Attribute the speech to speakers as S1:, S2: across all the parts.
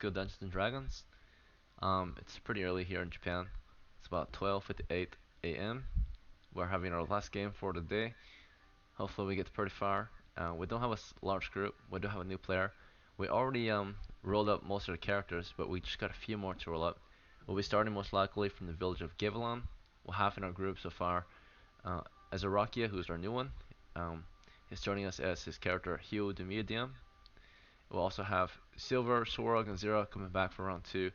S1: good Dungeons and Dragons. It's pretty early here in Japan. It's about 12:58 a.m. We're having our last game for the day. Hopefully we get pretty far. We don't have a large group. We do have a new player. We already rolled up most of the characters, but we just got a few more to roll up. We'll be starting most likely from the village of Gavilan. We'll have in our group so far uh, Azarakia, who's our new one. Um, he's joining us as his character Hugh the Medium. We'll also have Silver, Sorog, and Zero coming back for round 2.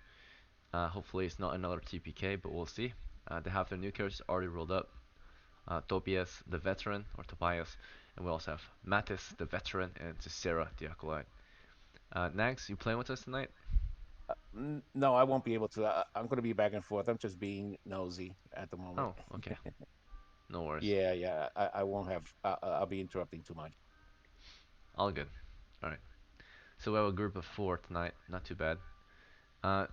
S1: Hopefully it's not another TPK, but we'll see. They have their new characters already rolled up. Tobias the veteran, or Tobias, and we also have Mattis the veteran and Cicera the acolyte. Nags, you playing with us tonight?
S2: No, I won't be able to. I'm going to be back and forth. I'm just being nosy at the moment.
S1: Oh, okay. No worries.
S2: Yeah, yeah. I won't have. I'll be interrupting too much.
S1: All good. Alright. So we have a group of 4 tonight. Not too bad. Uh,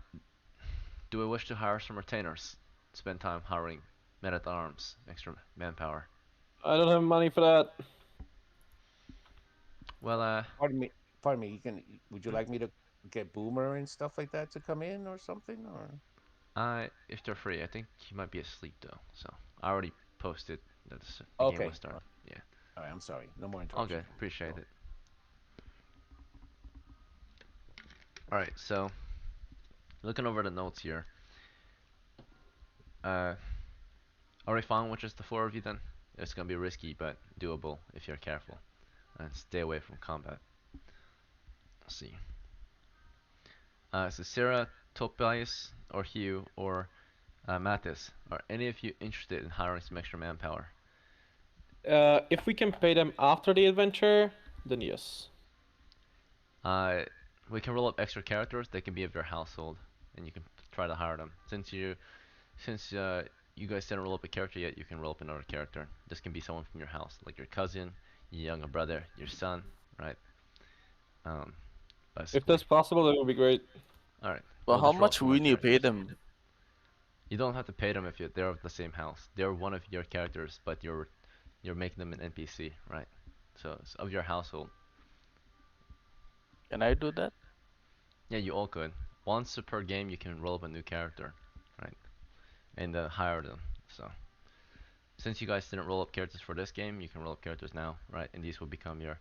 S1: do we wish to hire some retainers? Spend time hiring men at arms, extra manpower.
S3: I don't have money for that.
S1: Well,
S2: Pardon me. Pardon me. You can. Would you like me to get Boomer and stuff like that to come in or something? Or
S1: if they're free, I think he might be asleep though. So I already posted that the game
S2: okay.
S1: was starting. Yeah.
S2: All right. I'm sorry. No more
S1: All
S2: interruption.
S1: good. Appreciate
S2: Go.
S1: it. Alright, so looking over the notes here. Uh, already found which is the 4 of you then? It's gonna be risky, but doable if you're careful. And stay away from combat. Let's see. So Sarah, Tobias, or Hugh, or Mattis, are any of you interested in hiring some extra manpower?
S3: If we can pay them after the adventure, then yes.
S1: Uh, we can roll up extra characters. They can be of your household, and you can try to hire them. Since you guys didn't roll up a character yet, you can roll up another character. This can be someone from your house, like your cousin, your younger brother, your son, right? Um,
S3: If
S1: basically.
S3: that's possible, that would be great.
S1: All right,
S4: But
S1: we'll
S4: how
S1: just roll up
S4: much
S1: some
S4: we need to pay
S1: characters.
S4: them?
S1: You don't have to pay them if they're of the same house. They're one of your characters, but you're making them an NPC, right? So it's of your household.
S4: Can I do that?
S1: Yeah, you all could. Once per game, you can roll up a new character, right? And hire them. So since you guys didn't roll up characters for this game, you can roll up characters now, right? And these will become your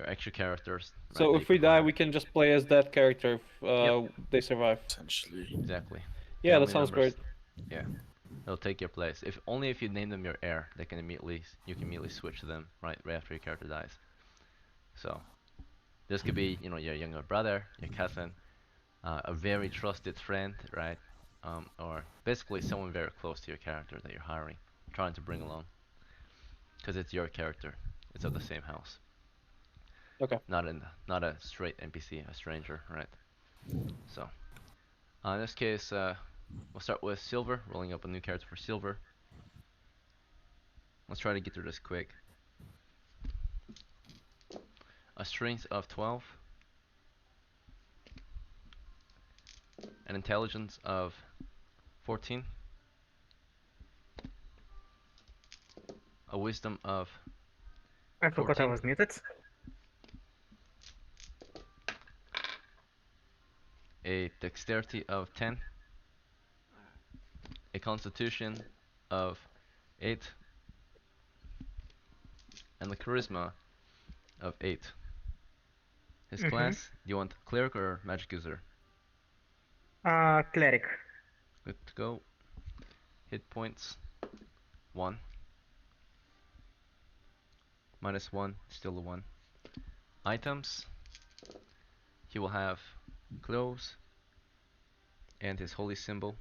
S1: extra characters, right?
S3: So
S1: That you
S3: if we
S1: can
S3: die,
S1: hire.
S3: we can just play as that character if
S1: Yep,
S3: they survive.
S4: Essentially.
S1: exactly.
S3: Yeah, that
S1: Family
S3: sounds
S1: members.
S3: great.
S1: Yeah, they'll take your place. If only if you name them your heir, you can immediately switch to them right after your character dies. So this could be your younger brother, your cousin, a very trusted friend, right? Or basically someone very close to your character that you're hiring, trying to bring along, because it's your character. It's of the same house,
S3: Okay.
S1: not a straight NPC, a stranger, right? So in this case, we'll start with Silver, rolling up a new character for Silver. Let's try to get through this quick. A strength of 12, an intelligence of 14, a wisdom of
S5: I forgot I
S1: 14,
S5: was muted.
S1: a dexterity of 10, a constitution of 8, and a charisma of 8. His
S5: Mm-hmm.
S1: class, do you want cleric or magic user?
S5: Cleric.
S1: Good to go. Hit points 1, -1, still a 1. Items, he will have clothes and his holy symbol.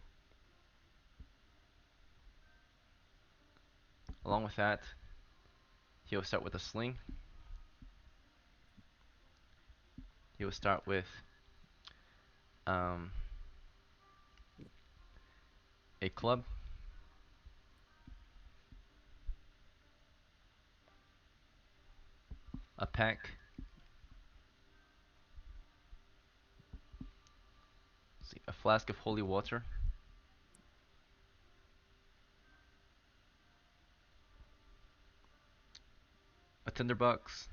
S1: Along with that, he will start with a sling. He will start with um, a club, a pack, a flask of holy water, a tinderbox,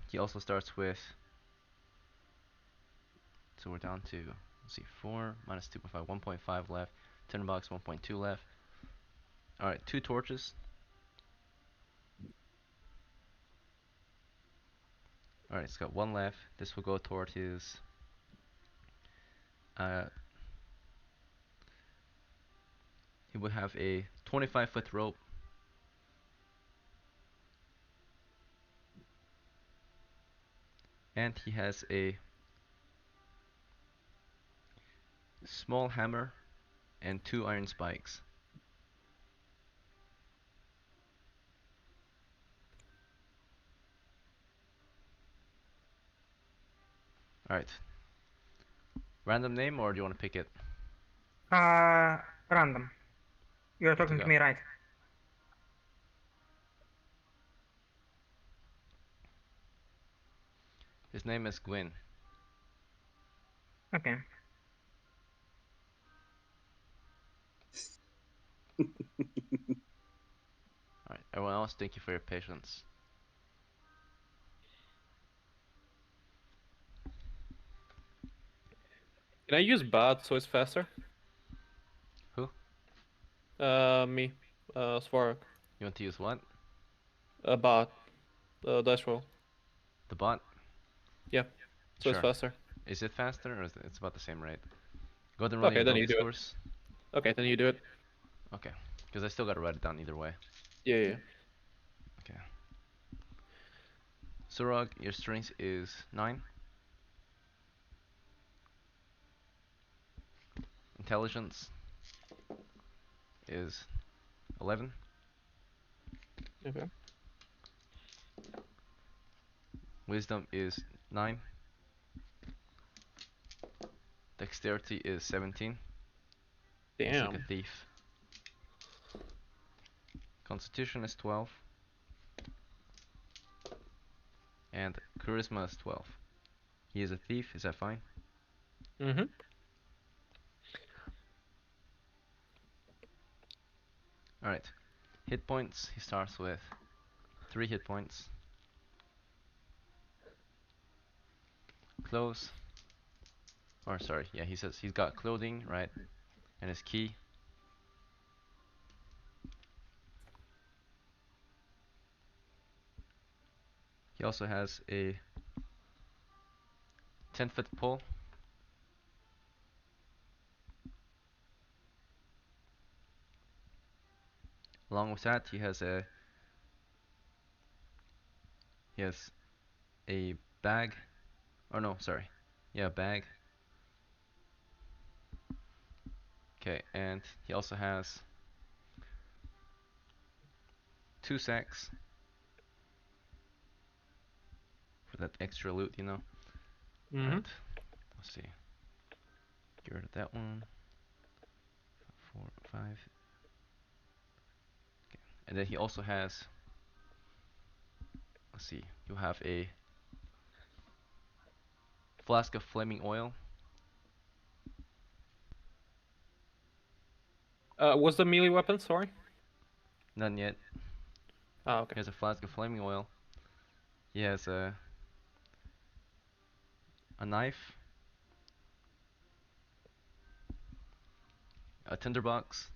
S1: He also starts with, so we're down to, let's see, 4 minus 2.5, 1.5 left. Tinderbox, 1.2 left. Alright, 2 torches. Alright, it's got 1 left. This will go toward his, he would have a 25-foot rope. And he has a small hammer and 2 iron spikes. Alright. Random name, or do you want to pick it?
S5: Random. You're
S1: Good to
S5: talking to
S1: go.
S5: me, right?
S1: His name is Gwyn.
S5: Okay.
S1: Alright, everyone else, thank you for your patience.
S3: Can I use bot so it's faster?
S1: Who?
S3: Me. Svark.
S1: You want to use what?
S3: Bot. Dice roll.
S1: The bot?
S3: Yeah. So it's
S1: Sure.
S3: faster.
S1: Is it faster, or is it's about the same rate? Go ahead and roll
S3: Okay,
S1: your
S3: then
S1: ability
S3: you do it.
S1: scores.
S3: Okay, then you do it.
S1: Okay, because I still gotta write it down either way.
S3: Yeah.
S1: Okay. Surag, your strength is 9. Intelligence is 11.
S3: Okay.
S1: Wisdom is 9. Dexterity is 17. It's like a
S3: Damn.
S1: thief. Constitution is 12. And Charisma is 12. He is a thief, is that fine?
S3: Mm-hmm.
S1: Alright. Hit points, he starts with 3 hit points. Clothes. Or sorry, yeah, he says he's got clothing, right? And his key. He also has a 10-foot pole. Along with that, he has a bag. Oh no, sorry. Yeah, bag. Okay, and he also has 2 sacks for that extra loot, you know.
S3: Mm-hmm.
S1: Alright, let's see. Get rid of that one. 4, 5. Okay, and then he also has. Let's see. You have a flask of flaming oil.
S3: What's the melee weapon? Sorry.
S1: None yet.
S3: Ah, okay.
S1: He has a flask of flaming oil. He has a knife, a tinderbox,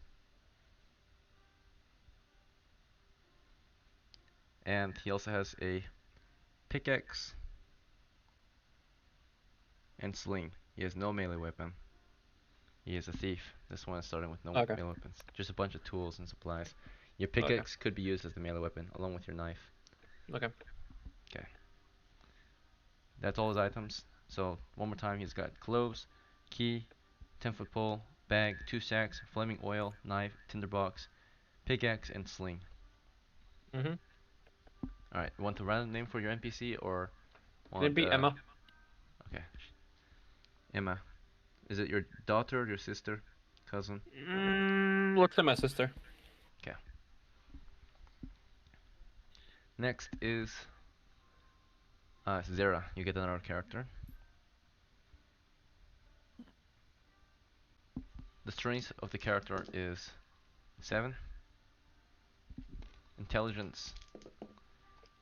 S1: and he also has a pickaxe and sling. He has no melee weapon. He is a thief. This one is starting with no
S3: Okay.
S1: melee weapons. Just a bunch of tools and supplies. Your
S3: Okay.
S1: pickaxe could be used as the melee weapon, along with your knife.
S3: Okay.
S1: Okay. That's all his items. So, one more time, he's got clothes, key, 10-foot pole, bag, 2 sacks, flaming oil, knife, tinderbox, pickaxe, and sling.
S3: Mm-hmm.
S1: Alright, want a random name for your NPC, or
S3: Can it
S1: want,
S3: be Emma?
S1: Okay. Emma. Is it your daughter, your sister, cousin?
S3: Let's say my sister.
S1: Okay. Next is Zera. You get another character. The strength of the character is 7. Intelligence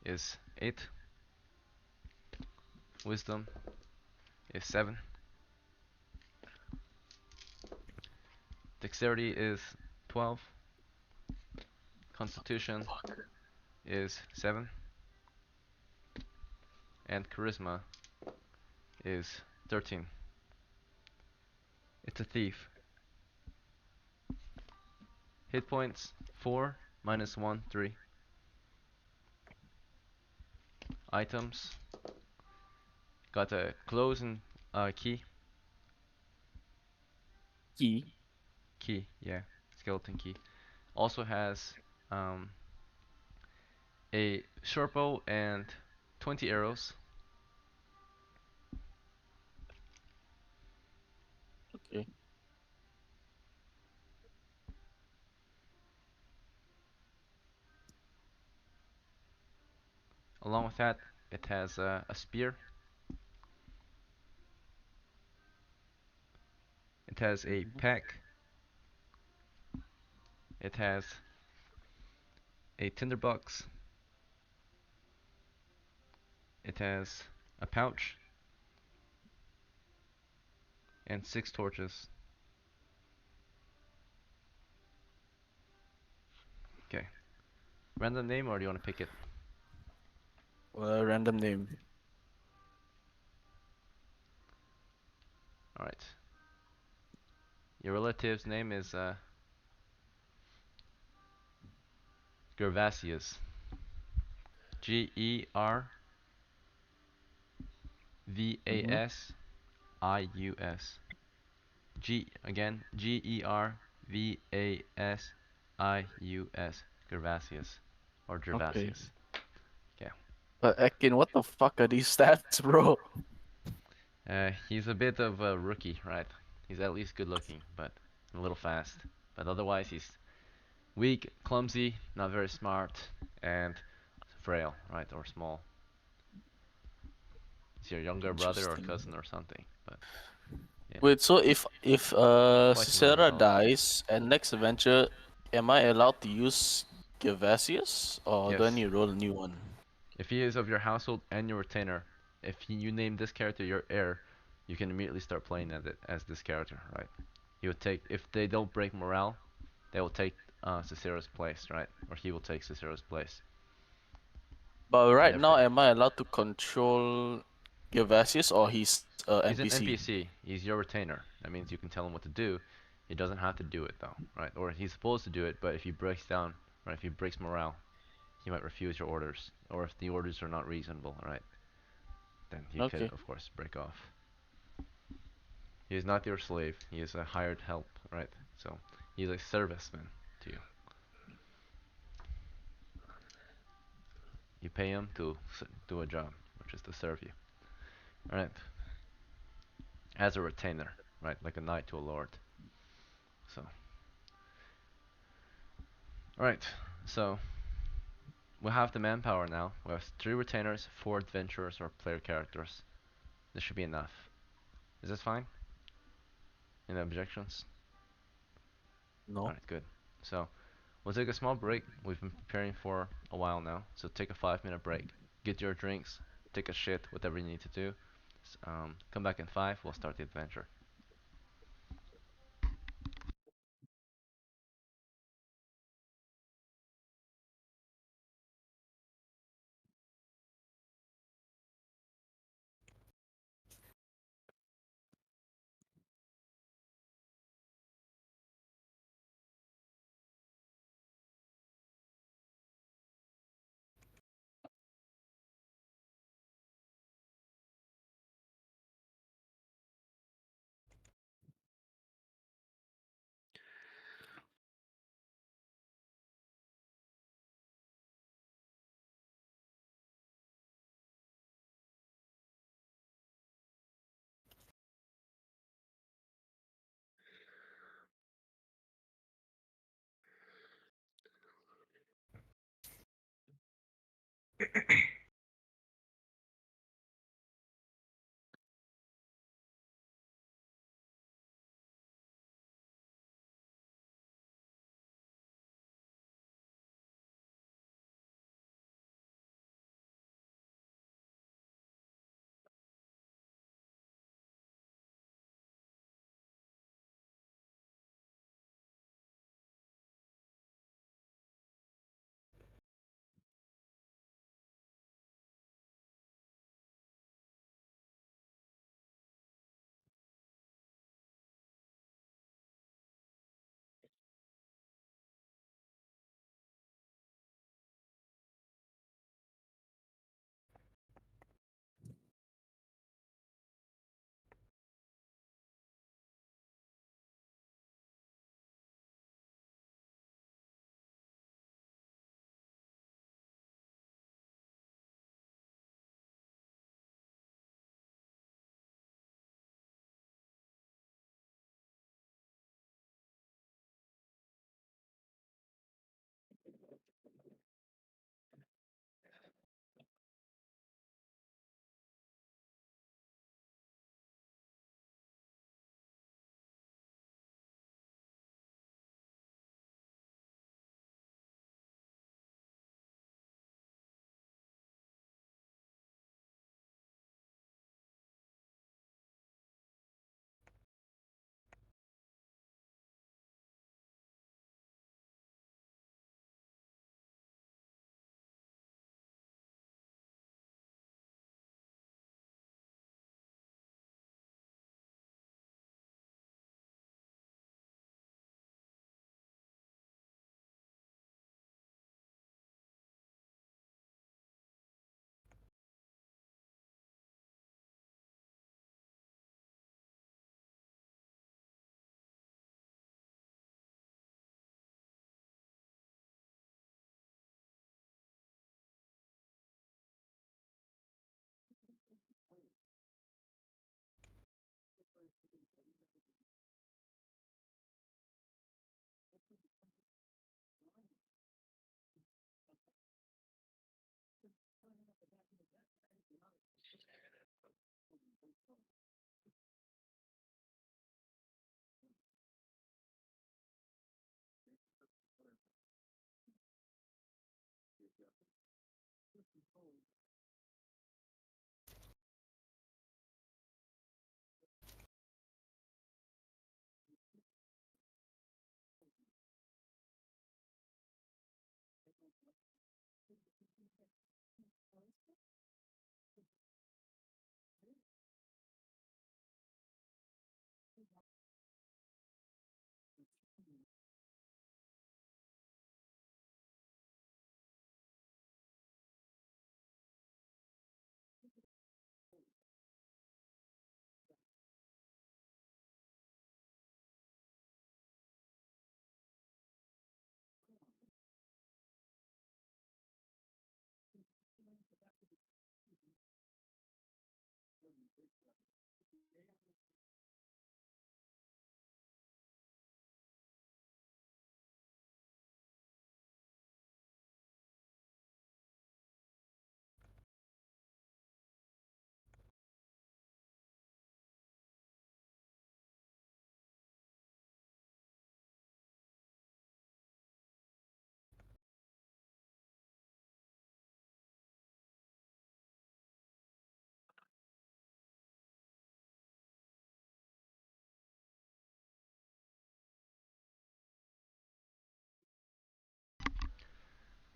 S1: is 8. Wisdom is 7. Dexterity is 12. Constitution is 7. And Charisma is 13. It's a thief. Hit points 4, minus 1, 3. Items. Got a clothes and key.
S4: Key.
S1: Key, yeah. Skeleton key. Also has um, a short bow and 20 arrows.
S4: Okay.
S1: Along with that, it has a spear. It has a
S4: Mhm.
S1: pack. It has a tinderbox. It has a pouch and 6 torches. Okay. Random name, or do you want to pick it?
S4: Random name.
S1: Alright. Your relative's name is Gervasius.
S4: Mhm.
S1: Gervasius. Gervasius. Gervasius. Or
S4: Okay.
S1: Gervasius. Okay.
S4: Akin, what the fuck are these stats, bro?
S1: He's a bit of a rookie, right? He's at least good looking, but a little fast. But otherwise, he's weak, clumsy, not very smart, and frail, right? Or small. He's your younger brother or
S4: Interesting.
S1: cousin or something, but yeah,
S4: Wait, so if
S1: twice as
S4: Cicera
S1: tall.
S4: dies and next adventure, am I allowed to use Gervasius or do I
S1: Yes.
S4: need to roll a new one?
S1: If he is of your household and your retainer, if you name this character your heir, you can immediately start playing as this character, right? He would take, if they don't break morale, they will take Cicero's place, right? Or he will take Cicero's place.
S4: But
S1: And
S4: right
S1: if
S4: now, am I allowed to control Gervasius or he's
S1: he's an
S4: NPC?
S1: NPC, he's your retainer. That means you can tell him what to do. He doesn't have to do it though, right? Or he's supposed to do it, but if he breaks down, right, if he breaks morale, he might refuse your orders. Or if the orders are not reasonable, right? Then he could,
S4: Okay.
S1: of course, break off. He is not your slave. He is a hired help, right? So he's a serviceman to you. You pay him to do a job, which is to serve you. All right, as a retainer, right, like a knight to a lord. So, all right. So we have the manpower now. We have 3 retainers, 4 adventurers or player characters. This should be enough. Is this fine? Any objections? All
S4: No.
S1: right, good. So we'll take a small break. We've been preparing for a while now, so take a 5-minute break. Get your drinks, take a shit, whatever you need to do. Come back in 5, we'll start the adventure.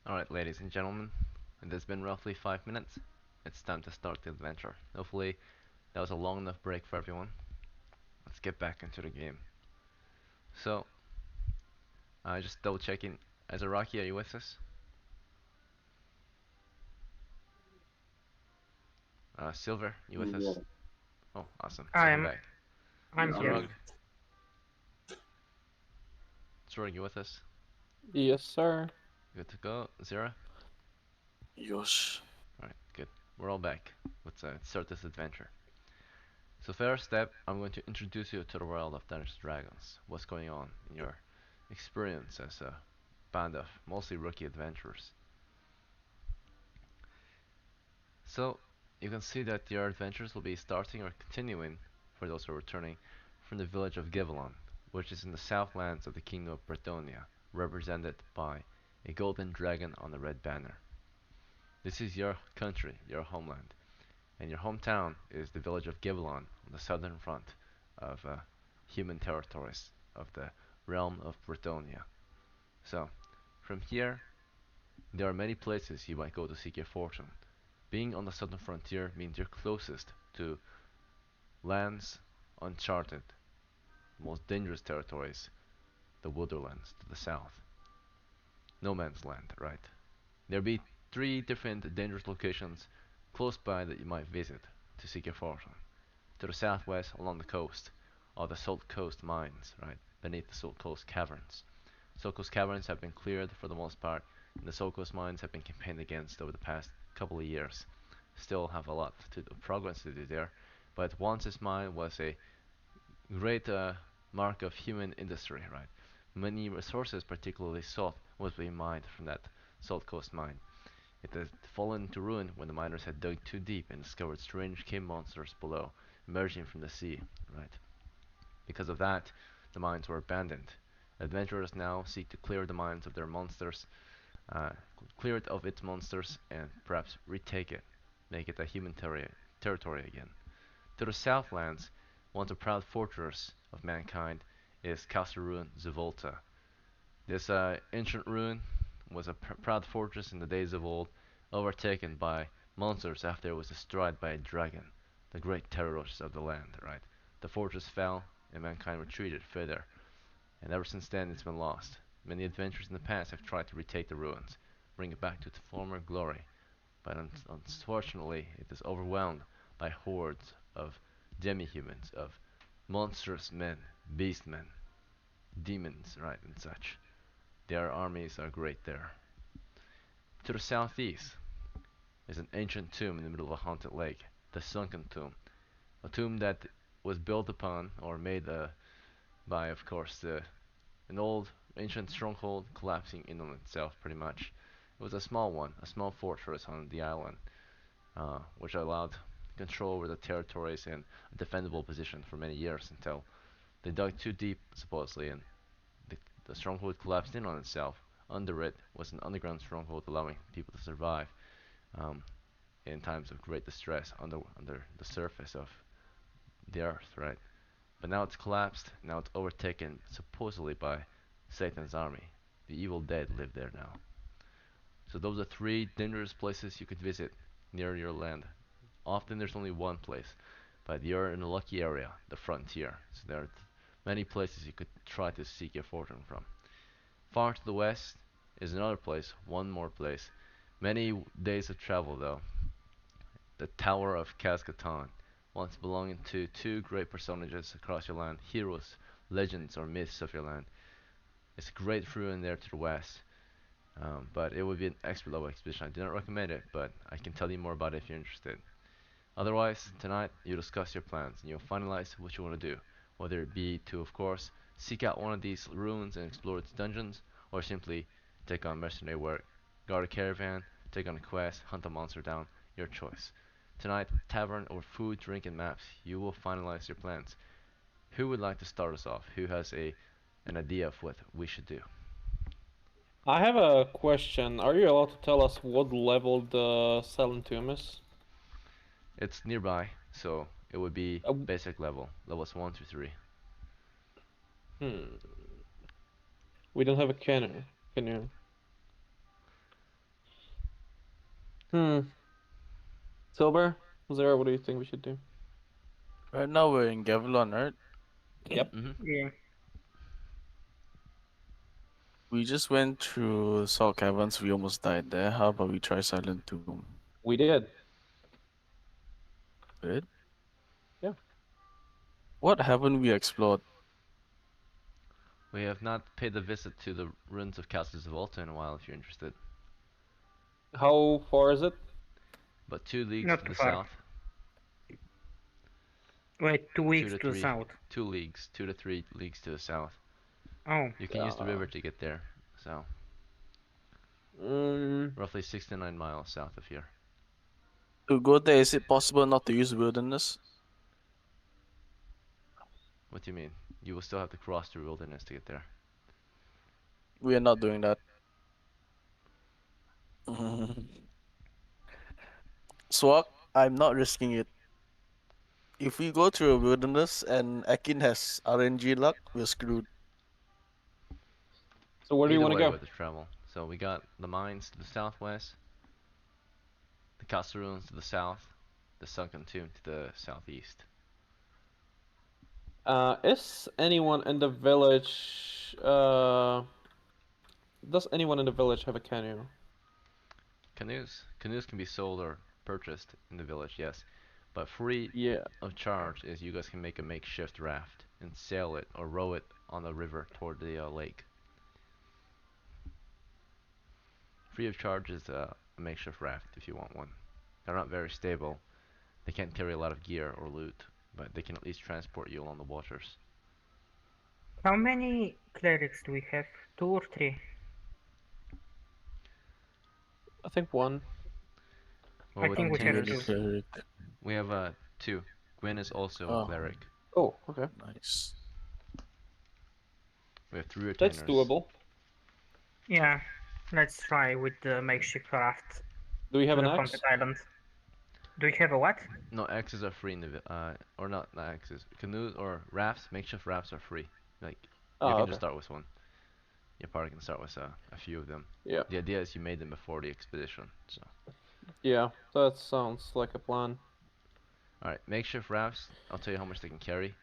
S1: Alright, ladies and gentlemen, it has been roughly 5 minutes. It's time to start the adventure. Hopefully, that was a long enough break for everyone. Let's get back into the game. So, just double checking. Azaraki, are you with us? Silver, you with us? Oh, awesome. Welcome
S5: I'm
S1: back.
S5: I'm here.
S1: Zurug, Zurug, you with us?
S3: Yes, sir.
S1: Good to go. Zira?
S4: Yosh.
S1: Alright, good. We're all back. Let's start this adventure. So first step, I'm going to introduce you to the world of Dungeons & Dragons. What's going on in your experience as a band of mostly rookie adventurers. So, you can see that your adventures will be starting or continuing, for those who are returning, from the village of Givelon, which is in the southlands of the Kingdom of Bretonia, represented by a golden dragon on a red banner. This is your country, your homeland, and your hometown is the village of Givelon on the southern front of human territories of the realm of Bretonia. So, from here, there are many places you might go to seek your fortune. Being on the southern frontier means you're closest to lands uncharted, most dangerous territories, the Wonderlands to the south. No man's land, right? There'll be 3 different dangerous locations close by that you might visit to seek your fortune. To the southwest along the coast are the Salt Coast mines, right? Beneath the Salt Coast caverns. Salt Coast caverns have been cleared for the most part, and the Salt Coast mines have been campaigned against over the past couple of years. Still have a lot to progress to do there, but once this mine was a great mark of human industry, right? Many resources, particularly salt, was being mined from that Salt Coast mine. It had fallen to ruin when the miners had dug too deep and discovered strange cave monsters below, emerging from the sea, right? Because of that, the mines were abandoned. Adventurers now seek to clear the mines of their monsters, uh, clear it of its monsters, and perhaps retake it, make it a human territory again. To the southlands, once a proud fortress of mankind, is Castle Ruin Zivolta. This ancient ruin was a proud fortress in the days of old, overtaken by monsters after it was destroyed by a dragon, the great terrors of the land, right? The fortress fell, and mankind retreated further, and ever since then it's been lost. Many adventurers in the past have tried to retake the ruins, bring it back to its former glory, but unfortunately it is overwhelmed by hordes of demi-humans, of monstrous men, beast-men, demons, right, and such. Their armies are great there. To the southeast is an ancient tomb in the middle of a haunted lake, the Sunken Tomb, a tomb that was built upon or made by, of course, an old ancient stronghold collapsing in on itself, pretty much. It was a small one, a small fortress on the island, which allowed control over the territories in a defendable position for many years until they dug too deep, supposedly, and the stronghold collapsed in on itself. Under it was an underground stronghold allowing people to survive um, in times of great distress under the surface of the earth, right? But now it's collapsed, now it's overtaken supposedly by Satan's army. The evil dead live there now. So those are 3 dangerous places you could visit near your land. Often there's only one place, but you're in a lucky area, the frontier. So there are many places you could try to seek your fortune from. Far to the west is another place, one more place. Many days of travel though. The Tower of Cascatan, once belonging to 2 great personages across your land, heroes, legends, or myths of your land. It's a great ruin there to the west, but it would be an expert level expedition. I do not recommend it, but I can tell you more about it if you're interested. Otherwise, tonight you discuss your plans and you'll finalize what you want to do, whether it be to, of course, seek out one of these ruins and explore its dungeons, or simply take on mercenary work, guard a caravan, take on a quest, hunt a monster down, your choice. Tonight, tavern or food, drink, and maps, you will finalize your plans. Who would like to start us off? Who has an idea of what we should do?
S3: I have a question. Are you allowed to tell us what level the Silent Tomb is?
S1: It's nearby, so it would be
S3: Uh,
S1: basic level, levels 1 through 3.
S3: hmm. We don't have a canoe. Canoe. Hmm. Silver, Zara, what do you think we should do?
S4: Right now we're in Gavilon, right?
S3: Yep.
S1: Mm-hmm.
S5: Yeah.
S4: We just went through Salt Caverns. We almost died there. How about we try Silent Tomb?
S3: We did.
S4: Good.
S3: Yeah.
S4: What haven't we explored?
S1: We have not paid a visit to the ruins of Castles of Volta in a while, if you're interested.
S3: How far is it?
S1: But 2 leagues
S5: Not
S1: to
S5: too
S1: the
S5: far.
S1: south,
S5: Wait, two
S1: 2
S5: weeks
S1: to
S5: to the
S1: 3,
S5: south.
S1: 2 leagues, 2 to 3 leagues to the south.
S5: Oh,
S1: You can use the river to get there, so
S3: Um,
S1: roughly 6 to 9 miles south of here.
S4: To go there, is it possible not to use wilderness?
S1: What do you mean? You will still have to cross the wilderness to get there.
S4: We are not doing that. Swag, I'm not risking it. If we go through a wilderness and Akin has RNG luck, we're screwed.
S3: so where do you
S1: Either
S3: want to
S1: way
S3: go?
S1: with the travel. So we got the mines to the southwest, the castle ruins to the south, the sunken tomb to the southeast.
S3: Is anyone in the village? Does anyone in the village have a canoe?
S1: Canoes can be sold or purchased in the village, yes. But free
S3: Yeah.
S1: of charge is you guys can make a makeshift raft and sail it or row it on the river toward the lake. Free of charge is a makeshift raft if you want one. They're not very stable. They can't carry a lot of gear or loot, but they can at least transport you along the waters.
S5: how many clerics do we have? Two or three?
S3: I think one.
S1: Well,
S5: I
S1: with
S5: think
S4: I'm
S5: we
S4: the
S5: have
S4: only
S5: two.
S1: retainers,
S4: cleric.
S1: we have two. Gwen is also a
S4: Oh,
S1: cleric.
S3: Oh, okay.
S4: nice.
S1: We have 3
S3: That's
S1: retainers.
S3: doable.
S5: Yeah, let's try with the makeshift raft
S3: Do we have
S5: to
S3: an
S5: the
S3: axe?
S5: haunted island. Do we have a what?
S1: No, axes are free in or not axes. Canoes or rafts, makeshift rafts are free. Like, you
S3: Oh,
S1: can
S3: okay.
S1: just start with one. Your party can start with a few of them.
S3: Yeah.
S1: The idea is you made them before the expedition, so.
S3: Yeah, that sounds like a plan.
S1: Alright, makeshift rafts, I'll tell you how much they can carry.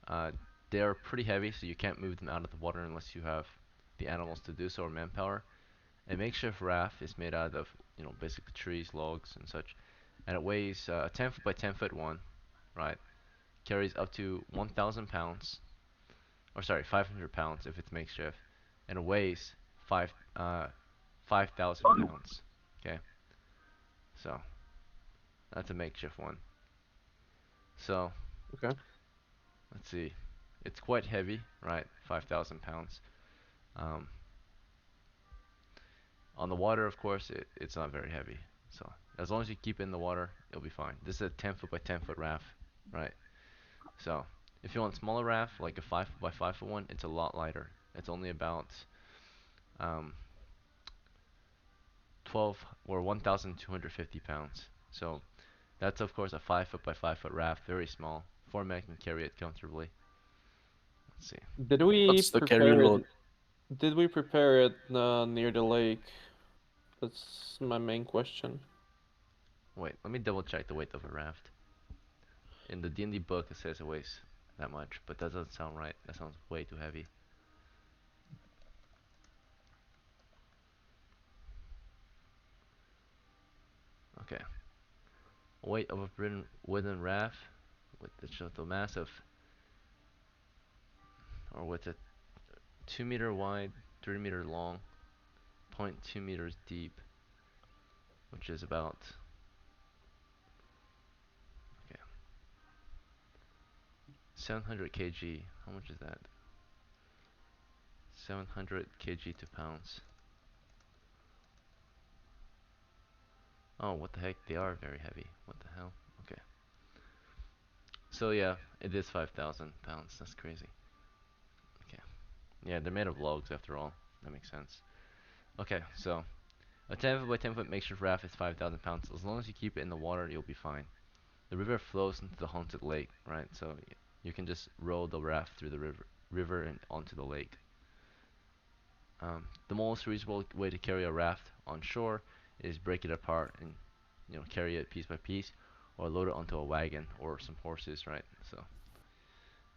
S1: Uh, they are pretty heavy, so you can't move them out of the water unless you have the animals to do so or manpower. A makeshift raft is made out of, basically trees, logs, and such. And it weighs a 10 foot by 10 foot one, right? Carries up to 1,000 pounds, or sorry, 500 pounds if it's makeshift, and it weighs 5,000 pounds. Okay, so that's a makeshift one. So
S3: Okay.
S1: let's see, it's quite heavy, right? 5,000 pounds. Um, on the water, of course, it's not very heavy. So as long as you keep it in the water, it'll be fine. This is a 10 foot by 10 foot raft, right? So if you want a smaller raft, like a 5 foot by 5 foot one, it's a lot lighter. It's only about um, 12 or 1,250 pounds. So that's of course a 5 foot by 5 foot raft, very small. 4 men can carry it comfortably. Let's see.
S3: Did we
S4: What's the carry
S3: prepare it?
S4: load?
S3: Did we prepare it near the lake? That's my main question.
S1: Wait, let me double check the weight of a raft. In the D&D book it says it weighs that much, but that doesn't sound right. That sounds way too heavy. Okay. Weight of a wooden raft with the mass of, or with a 2 meter wide, 3 meter long, 0.2 meters deep, which is about 700 kg. How much is that? 700 kg to pounds. Oh, what the heck? They are very heavy. What the hell? Okay. So yeah, it is 5,000 pounds. That's crazy. Okay. Yeah, they're made of logs after all. That makes sense. Okay, so a 10 foot by 10 foot makeshift raft is 5,000 pounds. As long as you keep it in the water, you'll be fine. The river flows into the haunted lake, right? So you can just row the raft through the river and onto the lake. The most reasonable way to carry a raft on shore is break it apart and carry it piece by piece, or load it onto a wagon or some horses, right? So,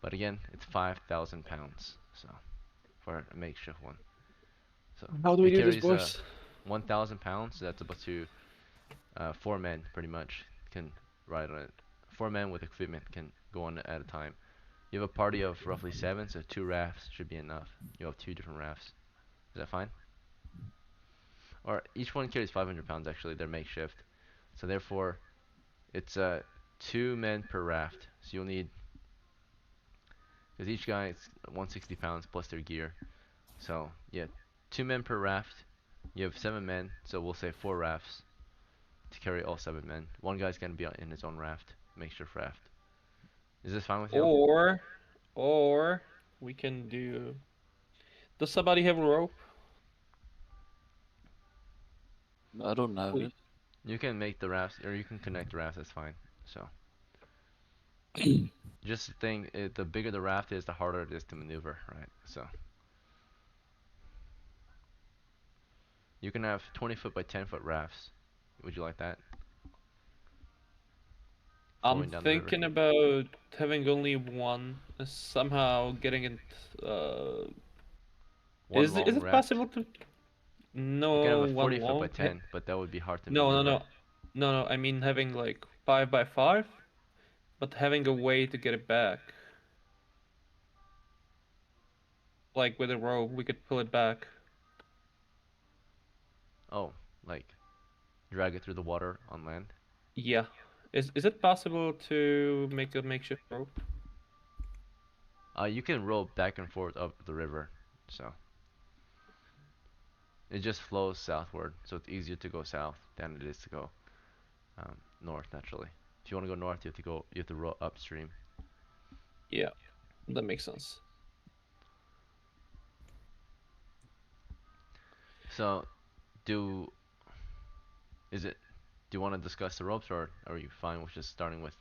S1: but again, it's 5,000 pounds, so for a makeshift one. So
S3: How do we
S1: it
S3: do this,
S1: carries
S3: boys?
S1: 1,000 pounds. So that's about to 4 men pretty much can ride on it. 4 men with equipment can go on it at a time. You have a party of roughly 7, so 2 rafts should be enough. You have 2 different rafts. Is that fine? Or each one carries 500 pounds actually. They're makeshift, so therefore it's 2 men per raft. So you'll need, because each guy is 160 pounds plus their gear. So yeah, 2 men per raft. You have 7 men, so we'll say 4 rafts to carry all 7 men. One guy's gonna be in his own raft, makeshift raft. Is this fine with you?
S3: Or we can do. Does somebody have a rope?
S4: I don't have
S3: We
S4: it.
S1: You can make the rafts, or you can connect the rafts. That's fine. So just think, the bigger the raft is, the harder it is to maneuver, right? So you can have 20 foot by 10 foot rafts. Would you like that?
S3: I'm
S1: Flowing down the river.
S3: thinking about having only one, somehow getting it.
S1: One
S3: Is
S1: long
S3: it
S1: raft.
S3: possible to?
S1: You can have
S3: No,
S1: a
S3: one
S1: 40 foot by
S3: long.
S1: 10, but that would be hard to
S3: No, no,
S1: maneuver.
S3: no, no. I mean having like 5 by 5, but having a way to get it back. Like with a rope, we could pull it back.
S1: Oh, like drag it through the water on land.
S3: Yeah. Is it possible to make a makeshift rope?
S1: You can row back and forth up the river, so it just flows southward, so it's easier to go south than it is to go north naturally. If you want to go north, you have to row upstream.
S3: Yeah, that makes sense.
S1: So, do is it? Do you want to discuss the ropes, or are you fine with just starting with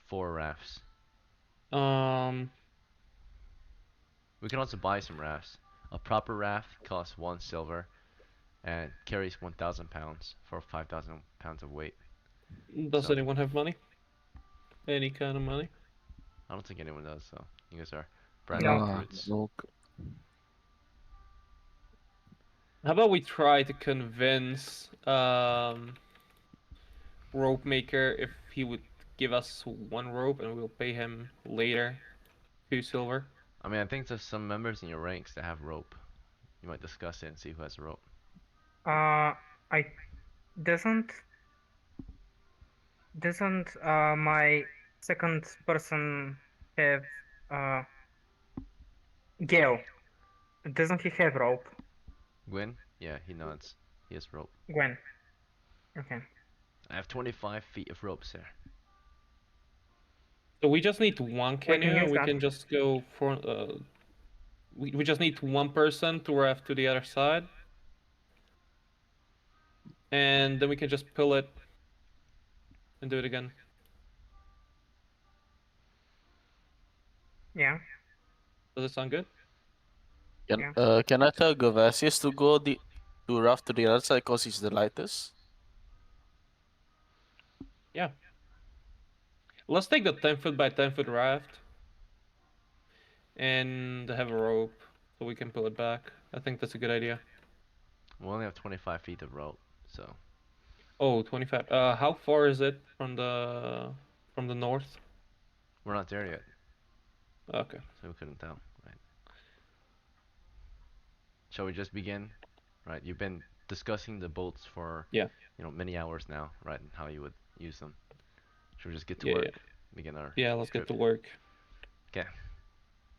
S1: 4 rafts?
S3: Um,
S1: We can also buy some rafts. A proper raft costs 1 silver and carries 1,000 pounds for 5,000 pounds of weight.
S3: does
S1: So
S3: anyone have money? Any kind of money?
S1: I don't think anyone does. So you guys are bragging
S5: No.
S1: like brutes.
S4: No.
S3: How about we try to convince rope maker if he would give us one rope and we'll pay him later 2 silver.
S1: I mean, I think there's some members in your ranks that have rope. You might discuss it and see who has a rope.
S5: I doesn't my second person have Gale? Doesn't he have rope?
S1: Gwyn? Yeah, he nods. He has rope.
S5: Gwen. Okay.
S1: I have 25 feet of rope, sir.
S3: So we just need one
S5: We can
S3: canoe and
S5: use
S3: we
S5: that.
S3: can just go for we just need one person to raft to the other side. And then we can just pull it and do it again.
S5: Yeah.
S3: Does it sound good?
S4: Can I tell Gavasius to go to raft to the other side because he's the lightest?
S3: Yeah. Let's take the 10 foot by 10 foot raft and have a rope so we can pull it back. I think that's a good idea.
S1: We only have 25 feet of rope, so
S3: Oh, 25. How far is it from the north?
S1: we're not there yet.
S3: Okay.
S1: So we couldn't tell, right? Shall we just begin? Right, you've been discussing the boats for
S3: Yeah.
S1: many hours now, right? And how you would use them. Should we just get to
S3: Yeah,
S1: work?
S3: yeah.
S1: Begin our
S3: Yeah, let's
S1: trip.
S3: get to work.
S1: Okay.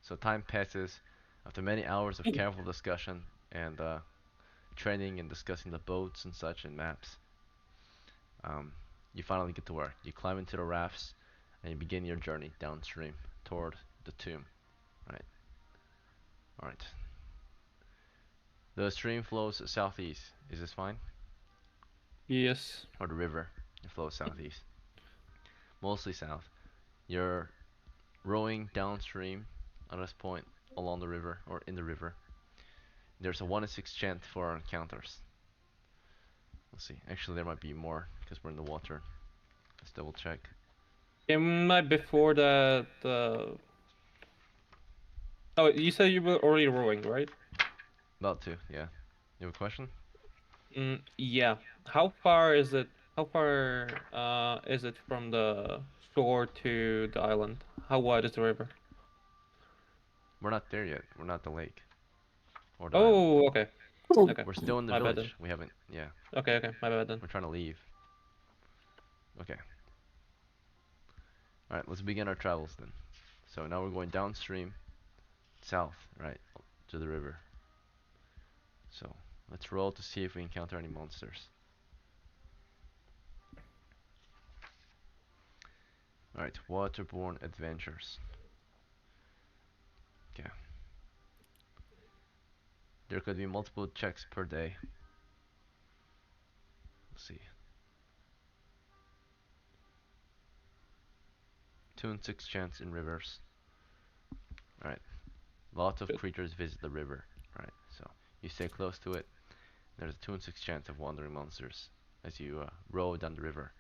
S1: So time passes. After many hours of careful discussion and training and discussing the boats and such and maps, um, you finally get to work. You climb into the rafts and you begin your journey downstream toward the tomb. Right. All right. The stream flows southeast. Is this fine?
S3: Yes.
S1: Or the river? It flows southeast. Mostly south. You're rowing downstream at this point along the river or in the river. There's a 1 in 6 chance for encounters. Let's see. Actually, there might be more because we're in the water. Let's double check.
S3: Before that, oh, you said you were already rowing, right?
S1: About to, yeah. You have a question?
S3: Yeah. How far is it? How far is it from the shore to the island? How wide is the river?
S1: We're not there yet. We're not at the lake or the island.
S3: Oh, okay.
S4: Oh,
S3: Okay.
S1: We're still in the
S3: My bad then.
S1: village. We haven't, yeah.
S3: Okay, okay. My bad then.
S1: We're trying to leave. Okay. Alright, let's begin our travels then. So now we're going downstream, south, right, to the river. So let's roll to see if we encounter any monsters. Alright, waterborne adventures. Okay. There could be multiple checks per day. Let's see. 2 in 6 chance in rivers. Alright. Lots of
S3: Good.
S1: creatures visit the river. Right. So you stay close to it. There's a 2 in 6 chance of wandering monsters as you row down the river.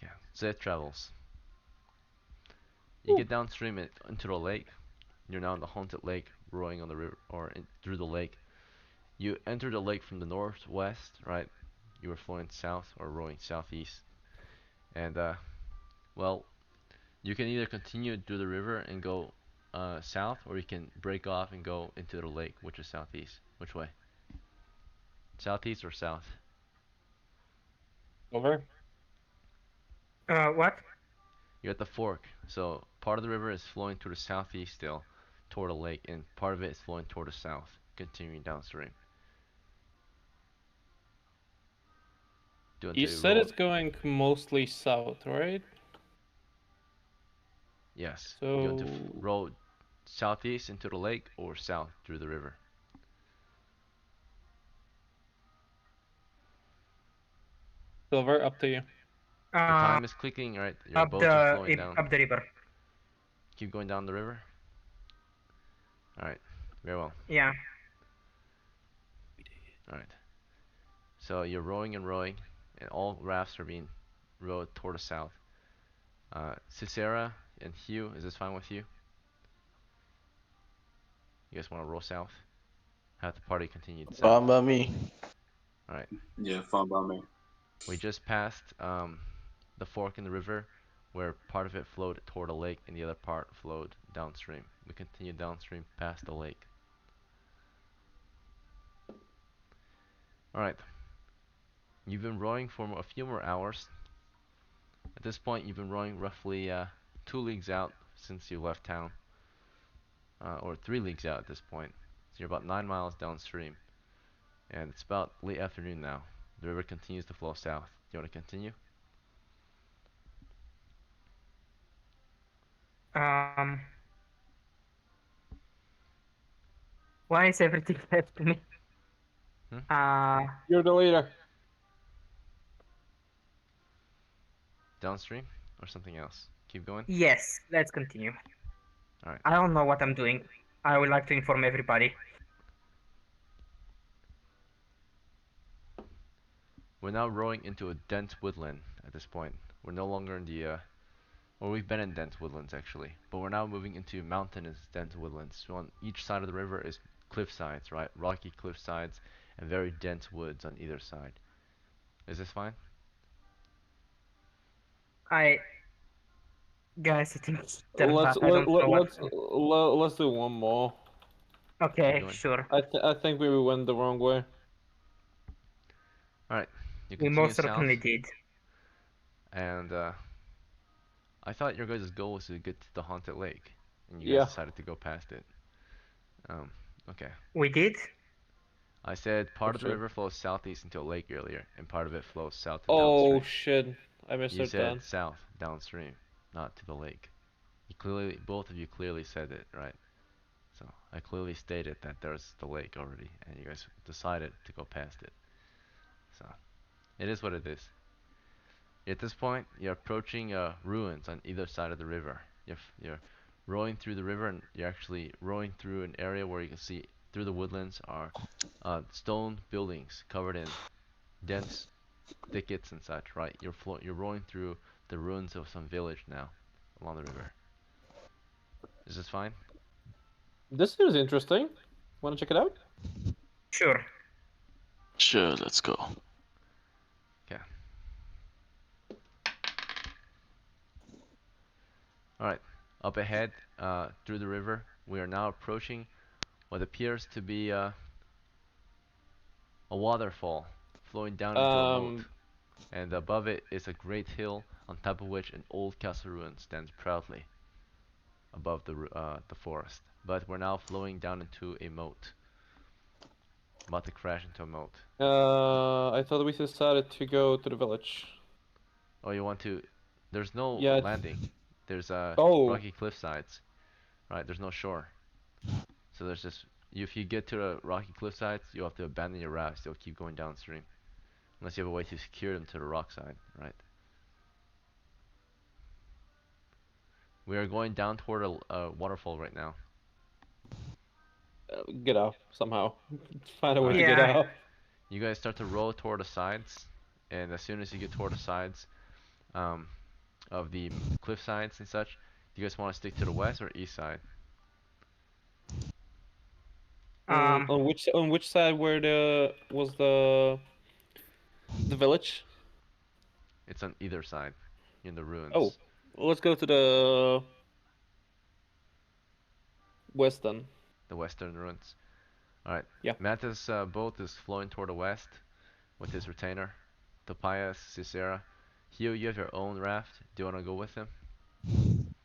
S1: Yeah. Zed travels. You get downstream into the lake. You're now in the haunted lake, rowing on the river or through the lake. You enter the lake from the northwest, right? You were flowing south or rowing southeast, and well, you can either continue through the river and go south, or you can break off and go into the lake, which is southeast. Which way? Southeast or south?
S3: Over.
S5: What?
S1: You're at the fork, so part of the river is flowing to the southeast still, toward the lake, and part of it is flowing toward the south, continuing downstream. Do you want
S3: You
S1: to
S3: said
S1: roll?
S3: it's going mostly south, right?
S1: Yes. Do you want to
S3: So
S1: roll southeast into the lake or south through the river?
S3: Silver, up to you.
S1: The
S5: Uh,
S1: time is clicking, right? Your boats are flowing down.
S5: up the river.
S1: Keep going down the river. Alright, very well.
S5: Yeah.
S1: Alright. So you're rowing and rowing, and all rafts are being rowed toward the south. Cicera and Hugh, is this fine with you? You guys want to row south? Have the party continue south.
S4: fine by me.
S1: Alright.
S6: Yeah, fine by me.
S1: We just passed the fork in the river where part of it flowed toward a lake and the other part flowed downstream. We continue downstream past the lake. Alright. You've been rowing for a few more hours. At this point, you've been rowing roughly 2 leagues out since you left town. Or 3 leagues out at this point. So you're about 9 miles downstream. And it's about late afternoon now. The river continues to flow south. Do you want to continue?
S5: Um. Why is everything left to me?
S1: Hmm?
S3: You're the leader.
S1: Downstream? Or something else? Keep going?
S5: Yes. Let's continue.
S1: Alright.
S5: I don't know what I'm doing. I would like to inform everybody.
S1: We're now rowing into a dense woodland at this point. We're no longer in the well, we've been in dense woodlands actually, but we're now moving into mountainous dense woodlands. So on each side of the river is cliff sides, right? Rocky cliff sides and very dense woods on either side. Is this fine?
S5: I. Guys, I think it's turn
S3: Let's
S5: back. I don't know what.
S3: let's do one more.
S1: Keep
S5: Okay,
S1: going.
S5: sure.
S3: I think we went the wrong way.
S1: Alright. You
S5: We
S1: continue
S5: most
S1: south
S5: certainly did.
S1: and I thought your guys' goal was to get to the haunted lake, and you guys
S3: Yeah.
S1: decided to go past it. Um, okay.
S5: We did?
S1: I said part
S3: Oh
S1: of the
S3: shit.
S1: river flows southeast into a lake earlier, and part of it flows south and
S3: Oh
S1: downstream.
S3: shit. I
S1: You
S3: misheard
S1: said
S3: that.
S1: south, downstream, not to the lake. You clearly, both of you clearly said it, right? So I clearly stated that there's the lake already, and you guys decided to go past it. So it is what it is. At this point, you're approaching ruins on either side of the river. You're rowing through the river, and you're actually rowing through an area where you can see through the woodlands are stone buildings covered in dense thickets and such. Right? You're rowing through the ruins of some village now along the river. Is this fine?
S3: This seems interesting. Wanna check it out?
S5: Sure.
S4: Sure, let's go.
S1: Okay. All right. Up ahead, through the river, we are now approaching what appears to be a waterfall flowing down into a moat,
S3: Um,
S1: and above it is a great hill on top of which an old castle ruin stands proudly above the forest. But we're now flowing down into a moat, about to crash into a moat.
S3: I thought we decided to go to the village.
S1: Oh, you want to? There's no
S3: Yeah.
S1: landing. There's
S3: Oh.
S1: rocky cliff sides, right? There's no shore. So there's just if you get to the rocky cliff sides, you have to abandon your rafts. They'll keep going downstream unless you have a way to secure them to the rock side, right? We are going down toward a waterfall right now.
S3: Get out somehow. Find a way to
S1: Alright.
S3: get
S5: Yeah.
S3: out.
S1: You guys start to row toward the sides, and as soon as you get toward the sides um, of the cliff sides and such, do you guys want to stick to the west or east side?
S5: Um.
S3: On which side where the was the village?
S1: It's on either side, in the
S3: Oh,
S1: ruins,
S3: let's go to the west then.
S1: the western ruins. Alright,
S3: Yeah.
S1: Matthew's boat is flowing toward the west with his retainer. Tobias, Cicera. Hugh, you have your own raft. Do you want to go with him?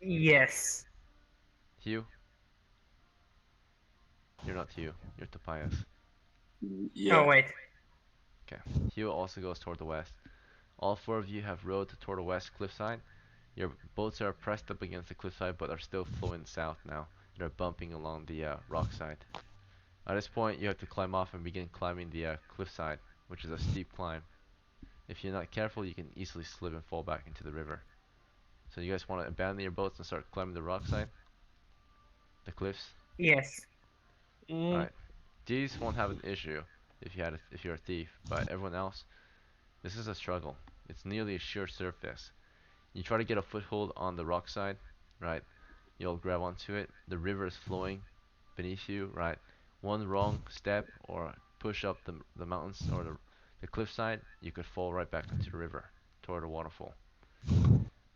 S5: Yes.
S1: Hugh? You're not Hugh, you're Tobias.
S5: Oh
S4: Yeah.
S5: wait.
S1: Okay. Hugh also goes toward the west. All four of you have rowed toward the west cliffside. Your boats are pressed up against the cliffside but are still flowing south now. They're bumping along the rock side. At this point, you have to climb off and begin climbing the cliffside, which is a steep climb. If you're not careful, you can easily slip and fall back into the river. So you guys want to abandon your boats and start climbing the rock side? The cliffs?
S5: Yes.
S3: Mm,
S1: Alright. These won't have an issue if you're a thief, but everyone else, this is a struggle. It's nearly a sheer surface. You try to get a foothold on the rock side, right? You'll grab onto it. The river is flowing beneath you, right? One wrong step or push up the mountains or the cliffside, you could fall right back into the river toward a waterfall.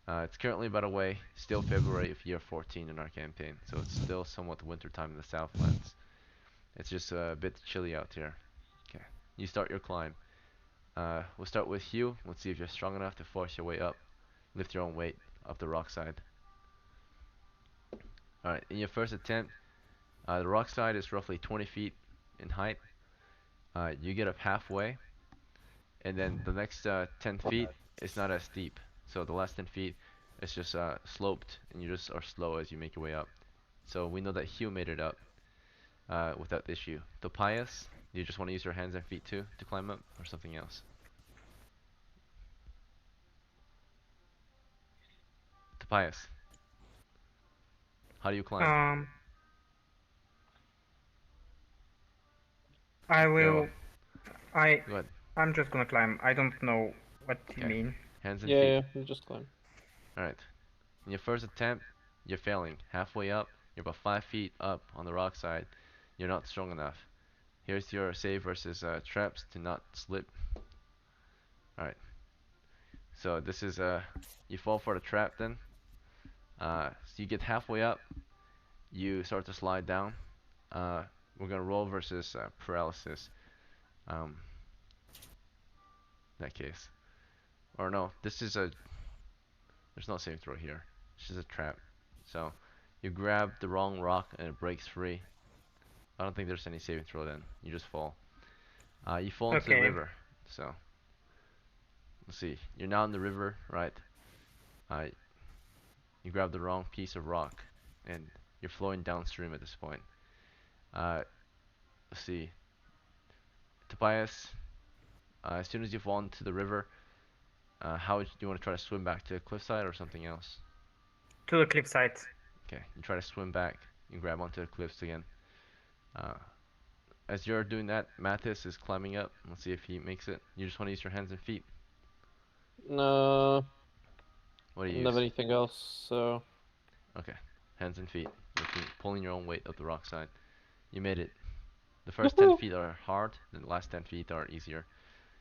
S1: It's currently, by the way, still February of year 14 in our campaign, so it's still somewhat winter time in the Southlands. It's just a bit chilly out here. Okay, you start your climb. We'll start with Hugh. Let's see if you're strong enough to force your way up. Lift your own weight up the rock side. Alright, in your first attempt, the rock side is roughly 20 feet in height. You get up halfway, and then the next 10 feet is not as steep. So the last 10 feet is just sloped, and you just are slow as you make your way up. So we know that Hugh made it up without issue. Tobias, do you just want to use your hands and feet too to climb up, or something else? Tobias, how do you climb?
S5: Um. I
S1: Very well.
S5: will. I.
S1: Go ahead.
S5: I'm just gonna climb. I don't know what you
S1: Okay.
S5: mean.
S1: Hands and
S3: yeah,
S1: feet.
S3: yeah, you just climb.
S1: Alright. In your first attempt, you're failing. Halfway up, you're about 5 feet up on the rock side. You're not strong enough. Here's your save versus traps to not slip. Alright. So this is you fall for the trap then. So you get halfway up, you start to slide down. We're gonna roll versus paralysis. In that case, or no, this is There's no saving throw here. It's just a trap. So you grab the wrong rock and it breaks free. I don't think there's any saving throw then. You just fall. You fall into the
S5: Okay.
S1: river. So let's see. You're now in the river, right? Uh, you grab the wrong piece of rock and you're flowing downstream at this point. Let's see. Tobias, as soon as you fall into the river, how do you want to try to swim back to the cliffside or something else?
S5: To the cliffside.
S1: Okay, you try to swim back. You grab onto the cliffs again. Uh, as you're doing that, Mathis is climbing up. Let's see if he makes it. You just want to use your hands and feet.
S3: No,
S1: What
S3: I
S1: do you
S3: don't
S1: use?
S3: have anything else. So
S1: Okay, hands and feet. Pulling your own weight up the rock side. You made it. The first 10
S3: Woohoo!
S1: feet are hard, the last 10 feet are easier.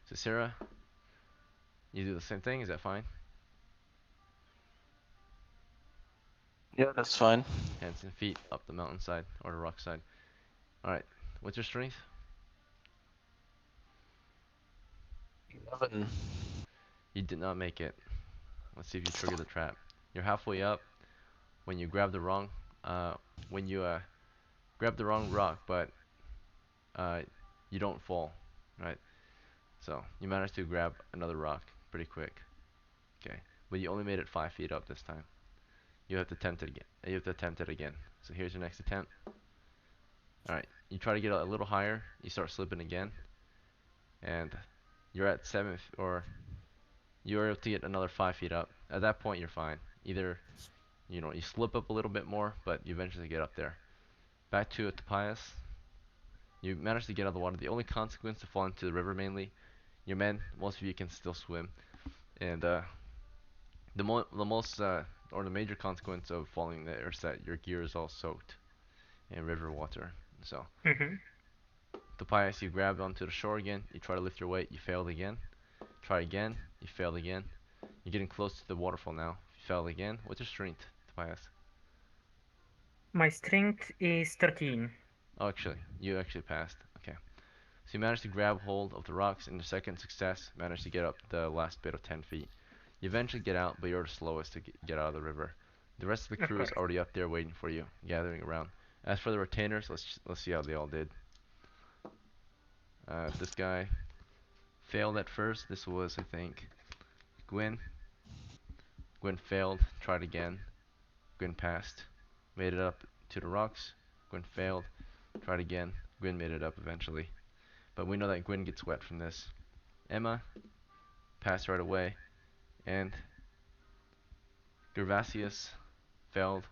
S1: So Sarah, you do the same thing, is that fine?
S4: Yeah, that's fine.
S1: Hands and feet up the mountainside or the rock side. Alright, what's your strength?
S4: 11.
S1: You did not make it. Let's see if you trigger the trap. You're halfway up when you grab the wrong, when you grab the wrong rock, but uh, you don't fall, right? So you managed to grab another rock pretty quick. Okay, but you only made it 5 feet up this time. You have to attempt it again. You have to attempt it again. So here's your next attempt. Alright, you try to get a little higher, you start slipping again, and you're at 7, or you're able to get another 5 feet up. At that point, you're fine. Either, you slip up a little bit more, but you eventually get up there. Back to Tobias. You manage to get out of the water. The only consequence to fall into the river mainly, your men, most of you can still swim, and the most or the major consequence of falling there is that your gear is all soaked in river water. So
S5: Mm-hmm.
S1: Tobias, you grab onto the shore again. You try to lift your weight. You failed again. Try again. You failed again. You're getting close to the waterfall now. You failed again. What's your strength, Tobias?
S5: My strength is 13.
S1: Oh, actually, you actually passed. Okay. So you managed to grab hold of the rocks, and the second success managed to get up the last bit of 10 feet. You eventually get out, but you're the slowest to get out of the river. The rest of the
S5: Of
S1: crew is
S5: course.
S1: already up there waiting for you, gathering around. As for the retainers, let's see how they all did. This guy failed at first. This was, I think, Gwyn. Gwyn failed. Tried again. Gwyn passed. Made it up to the rocks. Gwyn failed. Tried again. Gwyn made it up eventually. But we know that Gwyn gets wet from this. Emma passed right away, and Gervasius failed,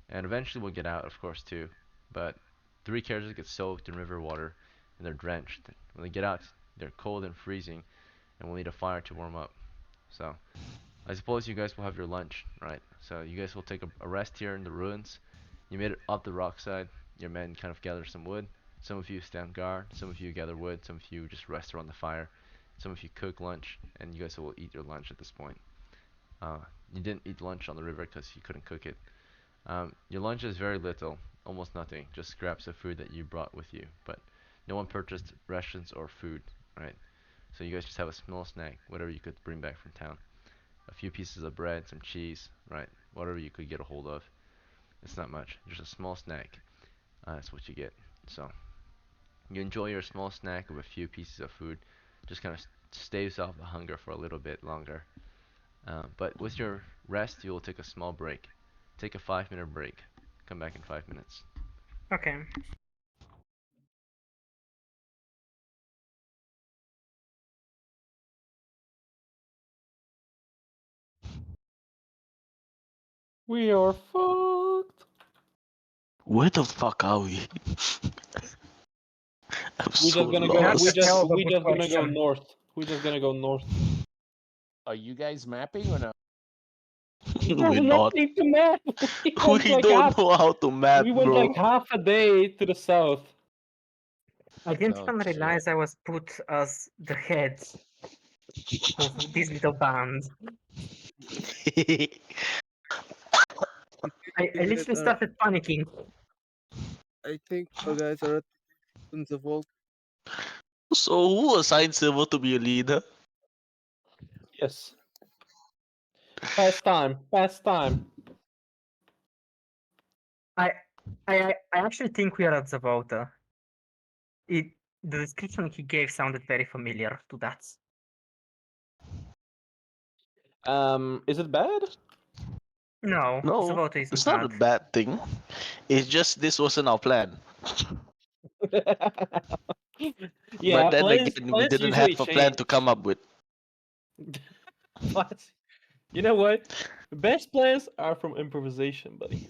S1: and eventually will get out, of course, too. But 3 characters get soaked in river water, and they're drenched. When they get out, they're cold and freezing, and will need a fire to warm up. So, I suppose you guys will have your lunch, right? So you guys will take a rest here in the ruins. You made it up the rock side. Your men kind of gather some wood. Some of you stand guard. Some of you gather wood. Some of you just rest around the fire. Some of you cook lunch, and you guys will eat your lunch at this point. Uh, you didn't eat lunch on the river because you couldn't cook it. Your lunch is very little, almost nothing, just scraps of food that you brought with you. But no one purchased rations or food, right? So you guys just have a small snack, whatever you could bring back from town. A few pieces of bread, some cheese, right? Whatever you could get a hold of. It's not much, just a small snack. That's what you get. So you enjoy your small snack of a few pieces of food, just kind of staves off the hunger for a little bit longer. But with your rest, you will take a small break. Take a 5-minute break. Come back in 5 minutes.
S5: Okay.
S3: we are fucked.
S4: Where the fuck are we? I'm
S3: We
S4: so
S3: just gonna go.
S5: That's
S3: We
S5: a
S3: just
S4: lost.
S5: hell of a
S3: we
S5: good
S3: just gonna go
S5: question.
S3: north. We just gonna go north.
S2: Are you guys mapping or no?
S3: There's
S4: We're not.
S3: nothing to map. We went
S4: We
S3: like
S4: don't
S3: half.
S4: know how to map,
S3: We went
S4: bro.
S3: like half a day to the south.
S5: I didn't
S2: Oh,
S5: even
S2: shit.
S5: realize I was put as the head of this little band. I
S6: Think
S5: literally
S6: that,
S5: started panicking.
S6: I think our guys are at the vault.
S4: So who assigned Silver to be a leader?
S3: Yes. Fast time. Fast time.
S5: I actually think we are at the voter. It the description he gave sounded very familiar to that.
S3: Is it bad?
S5: No, the
S4: No,
S5: voter isn't
S4: it's not a
S5: bad.
S4: bad thing. It's just this wasn't our plan.
S3: Yeah,
S4: But then
S3: plans
S4: again, we
S3: plans
S4: didn't have
S3: usually
S4: a plan
S3: change.
S4: to come up with.
S3: Plans. You know what? The best plans are from improvisation, buddy.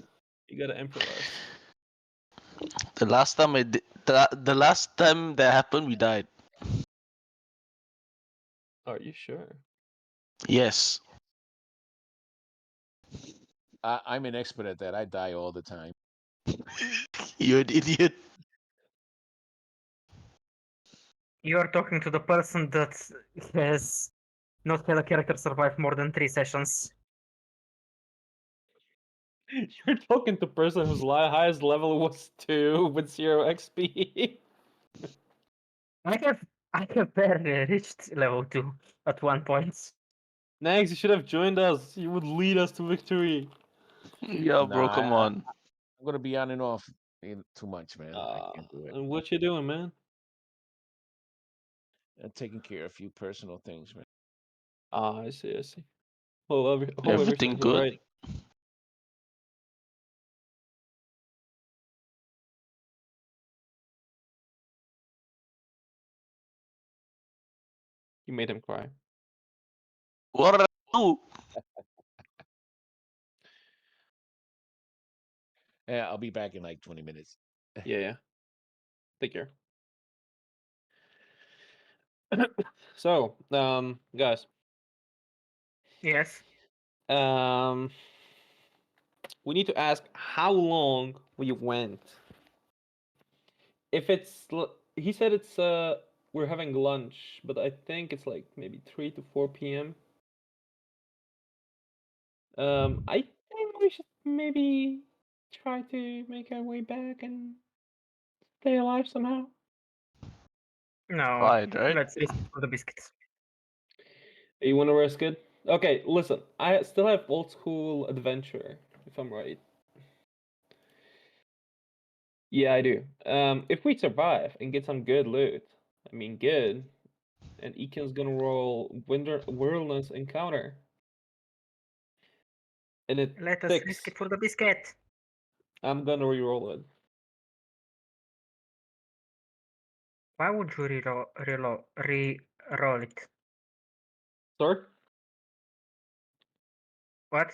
S3: You gotta improvise.
S4: The last time the last time that happened, we died.
S3: Are you sure?
S4: Yes.
S2: I'm an expert at that. I die all the time.
S4: You're an idiot.
S5: You are talking to the person that has not had a character survive more than 3 sessions.
S3: You're talking to person whose highest level was 2 with 0 XP.
S5: I have barely reached level 2 at one point.
S3: Nags, you should have joined us. You would lead us to victory.
S4: Yeah, bro, come
S2: Nah,
S4: on.
S2: I'm gonna be on and off too much, man. I can't do it.
S3: And what you doing, man?
S2: I'm taking care of a few personal things, man.
S3: Ah, I see, I see. Hope
S4: Everything
S3: everything's
S4: good?
S3: alright. You made him cry.
S4: What did I do?
S2: Yeah, I'll be back in like 20 minutes.
S3: Yeah, yeah. Take care. So, guys,
S5: Yes.
S3: um, we need to ask how long we went. If it's, he said it's we're having lunch, but I think it's like maybe 3 to 4 p.m. I think we should maybe try to make our way back and stay alive somehow.
S5: No.
S4: Fine, right?
S5: Let's risk it for the biscuits.
S3: You want to risk it? Okay, listen. I still have old school adventure, if I'm right. Yeah, I do. If we survive and get some good loot, I mean good, and Ekin's gonna roll Wilderness Encounter, and it
S5: Let us risk
S3: ticks,
S5: it for the biscuit.
S3: I'm gonna re-roll it.
S5: Why would you re-roll it?
S3: Sorry?
S5: What?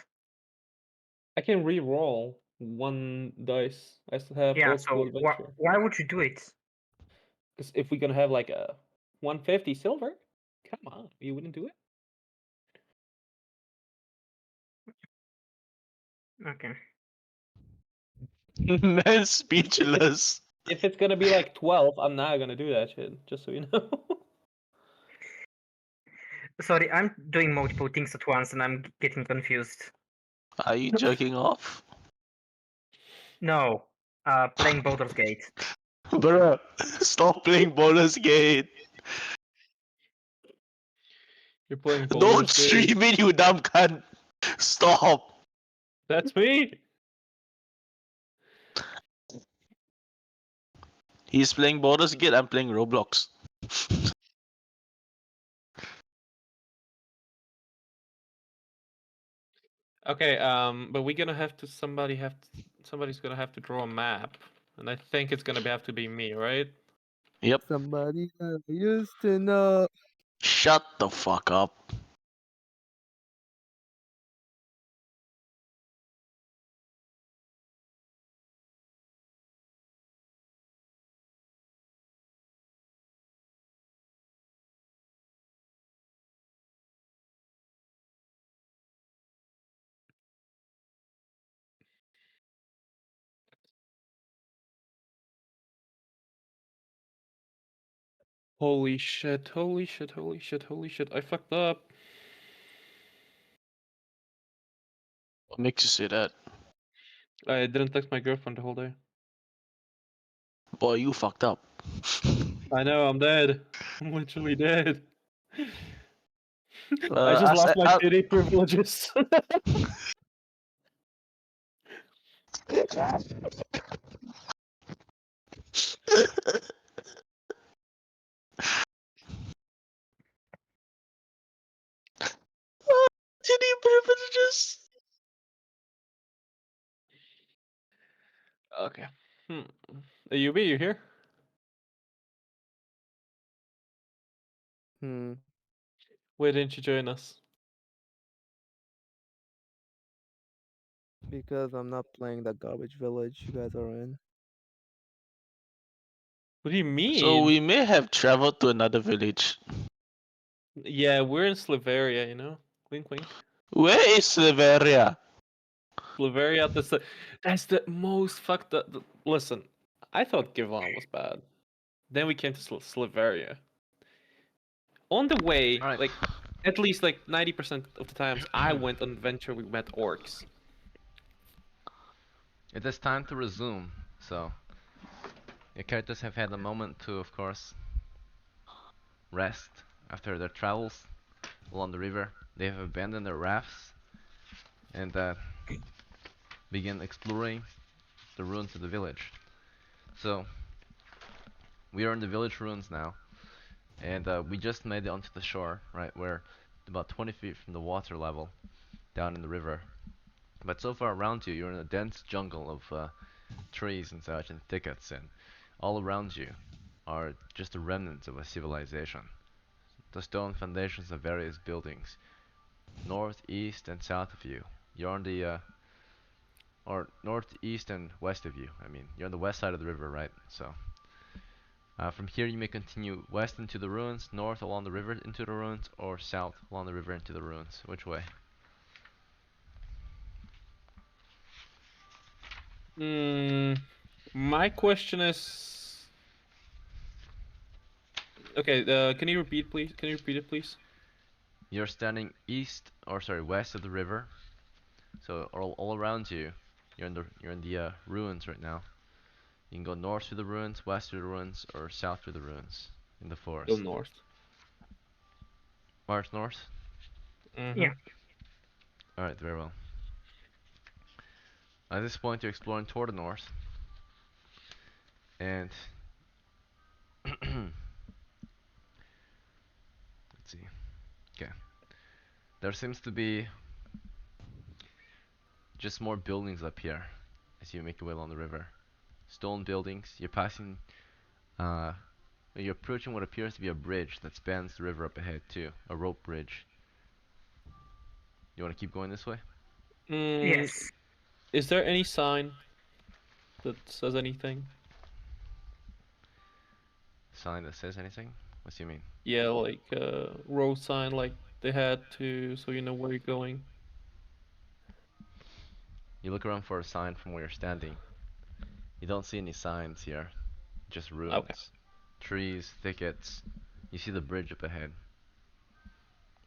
S3: I can re-roll one dice. I still have
S5: Yeah,
S3: old school
S5: so
S3: adventure.
S5: why would you do it?
S3: Because if we're gonna have like a 150 silver, come on, you wouldn't do it?
S5: Okay.
S4: Man, speechless.
S3: If it's gonna be like 12, I'm not gonna do that shit, just so you know.
S5: Sorry, I'm doing multiple things at once and I'm getting confused.
S4: Are you jerking off?
S5: No. Playing Baldur's Gate.
S4: Bruh, stop playing Baldur's Gate.
S3: You're playing
S4: Don't
S3: Baldur's Gate.
S4: stream it, you dumb cunt. Stop.
S3: That's me!
S4: He's playing Baldur's Gate, I'm playing Roblox.
S3: Okay, but we're gonna have to somebody's gonna have to draw a map, and I think it's gonna have to be me, right?
S4: Yep.
S6: Somebody I used to know.
S4: Shut the fuck up.
S3: Holy shit, holy shit, holy shit, holy shit, I fucked up.
S4: What makes you say that?
S3: I didn't text my girlfriend the whole day.
S4: Boy, you fucked up.
S3: I know, I'm dead. I'm literally dead. I just lost my
S4: I'll-
S3: city privileges.
S4: City privileges.
S3: Okay. Yubi, you here?
S6: Hmm.
S3: Why didn't you join us?
S6: Because I'm not playing that garbage village you guys are in.
S3: What do you
S4: So
S3: mean?
S4: we may have traveled to another village.
S3: Yeah, we're in Slaveria, you know? Wink, wink.
S4: Where is Severia?
S3: Slaveria, that's the most fucked up. Listen, I thought Givon was bad. Then we came to Slaveria. On the way,
S1: All right.
S3: like, at least like 90% of the times I went on adventure, we met orcs.
S1: It is time to resume. So your characters have had a moment to, of course, rest after their travels along the river. They have abandoned their rafts and begin exploring the ruins of the village. So we are in the village ruins now, and we just made it onto the shore, right? We're about 20 feet from the water level down in the river. But so far around you, you're in a dense jungle of trees and such and thickets, and all around you are just the remnants of a civilization. The stone foundations of various buildings, north, east, and south of you. You're on the or north, east, and west of you. I mean, you're on the west side of the river, right? So from here you may continue west into the ruins, north along the river into the ruins, or south along the river into the ruins. Which way?
S3: My question is, okay. Can you repeat, please? Can you repeat it, please?
S1: You're standing east, or sorry, west of the river. So all around you, you're in the ruins right now. You can go north to the ruins, west to the ruins, or south to the ruins in the
S3: Go
S1: forest.
S3: north.
S1: March north.
S3: Mm-hmm.
S5: Yeah.
S1: All right, very well. At this point, you're exploring toward the north, and let's see. Okay, there seems to be just more buildings up here as you make your way along the river. Stone buildings. You're passing. Uh, you're approaching what appears to be a bridge that spans the river up ahead too, a rope bridge. You want to keep going this way?
S5: Yes.
S3: Is there any sign that says anything?
S1: Sign that says anything? What do you mean?
S3: Yeah, like road sign, like they had to, so you know where you're going.
S1: You look around for a sign from where you're standing. You don't see any signs here, just
S3: Okay.
S1: ruins. Trees, thickets. You see the bridge up ahead.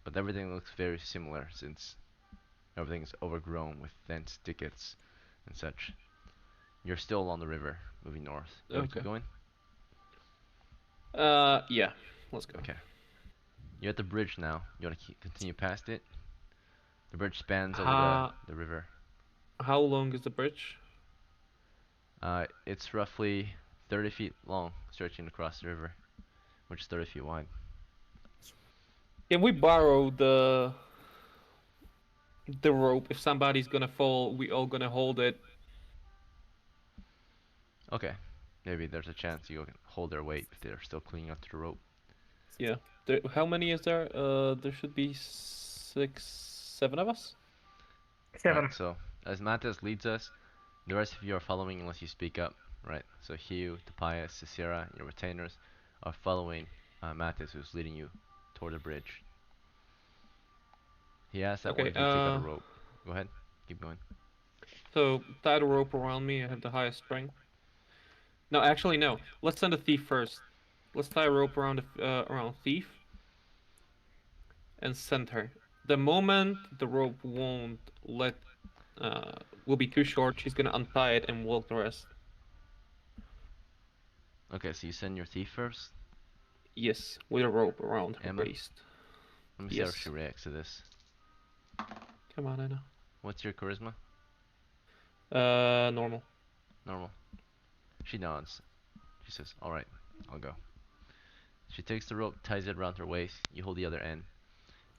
S1: But everything looks very similar since everything is overgrown with dense thickets and such. You're still along the river, moving north. You want to keep
S3: Okay.
S1: going?
S3: Yeah. Let's go.
S1: Okay. You're at the bridge now. You want to continue past it? The bridge spans over
S3: How
S1: the river.
S3: how long is the bridge?
S1: It's roughly 30 feet long, stretching across the river, which is 30 feet wide.
S3: Can we borrow the rope? If somebody's gonna fall, we all gonna hold it.
S1: Okay. Maybe there's a chance you can hold their weight if they're still clinging onto the rope.
S3: Yeah. How many is there? There should be 6, 7 of us.
S5: 7.
S1: Right, so as Mattes leads us, the rest of you are following unless you speak up, right? So Hugh, Topias, Cicera, your retainers are following Mattes, who's leading you toward the bridge. He asks that one
S3: Okay.
S1: of you take out a rope. Go ahead, keep going.
S3: So tie the rope around me. I have the highest strength. No, actually, no. Let's send a thief first. Let's tie a rope around thief and send her. The moment the rope won't let will be too short, she's gonna untie it and walk the rest.
S1: Okay, so you send your thief first,
S3: Yes, with a rope around her
S1: Emma.
S3: waist.
S1: Let me see how
S3: Yes.
S1: she reacts to this.
S3: Come on, I know.
S1: What's your charisma?
S3: Normal.
S1: Normal. She nods. She says, alright, I'll go. She takes the rope, ties it around her waist. You hold the other end.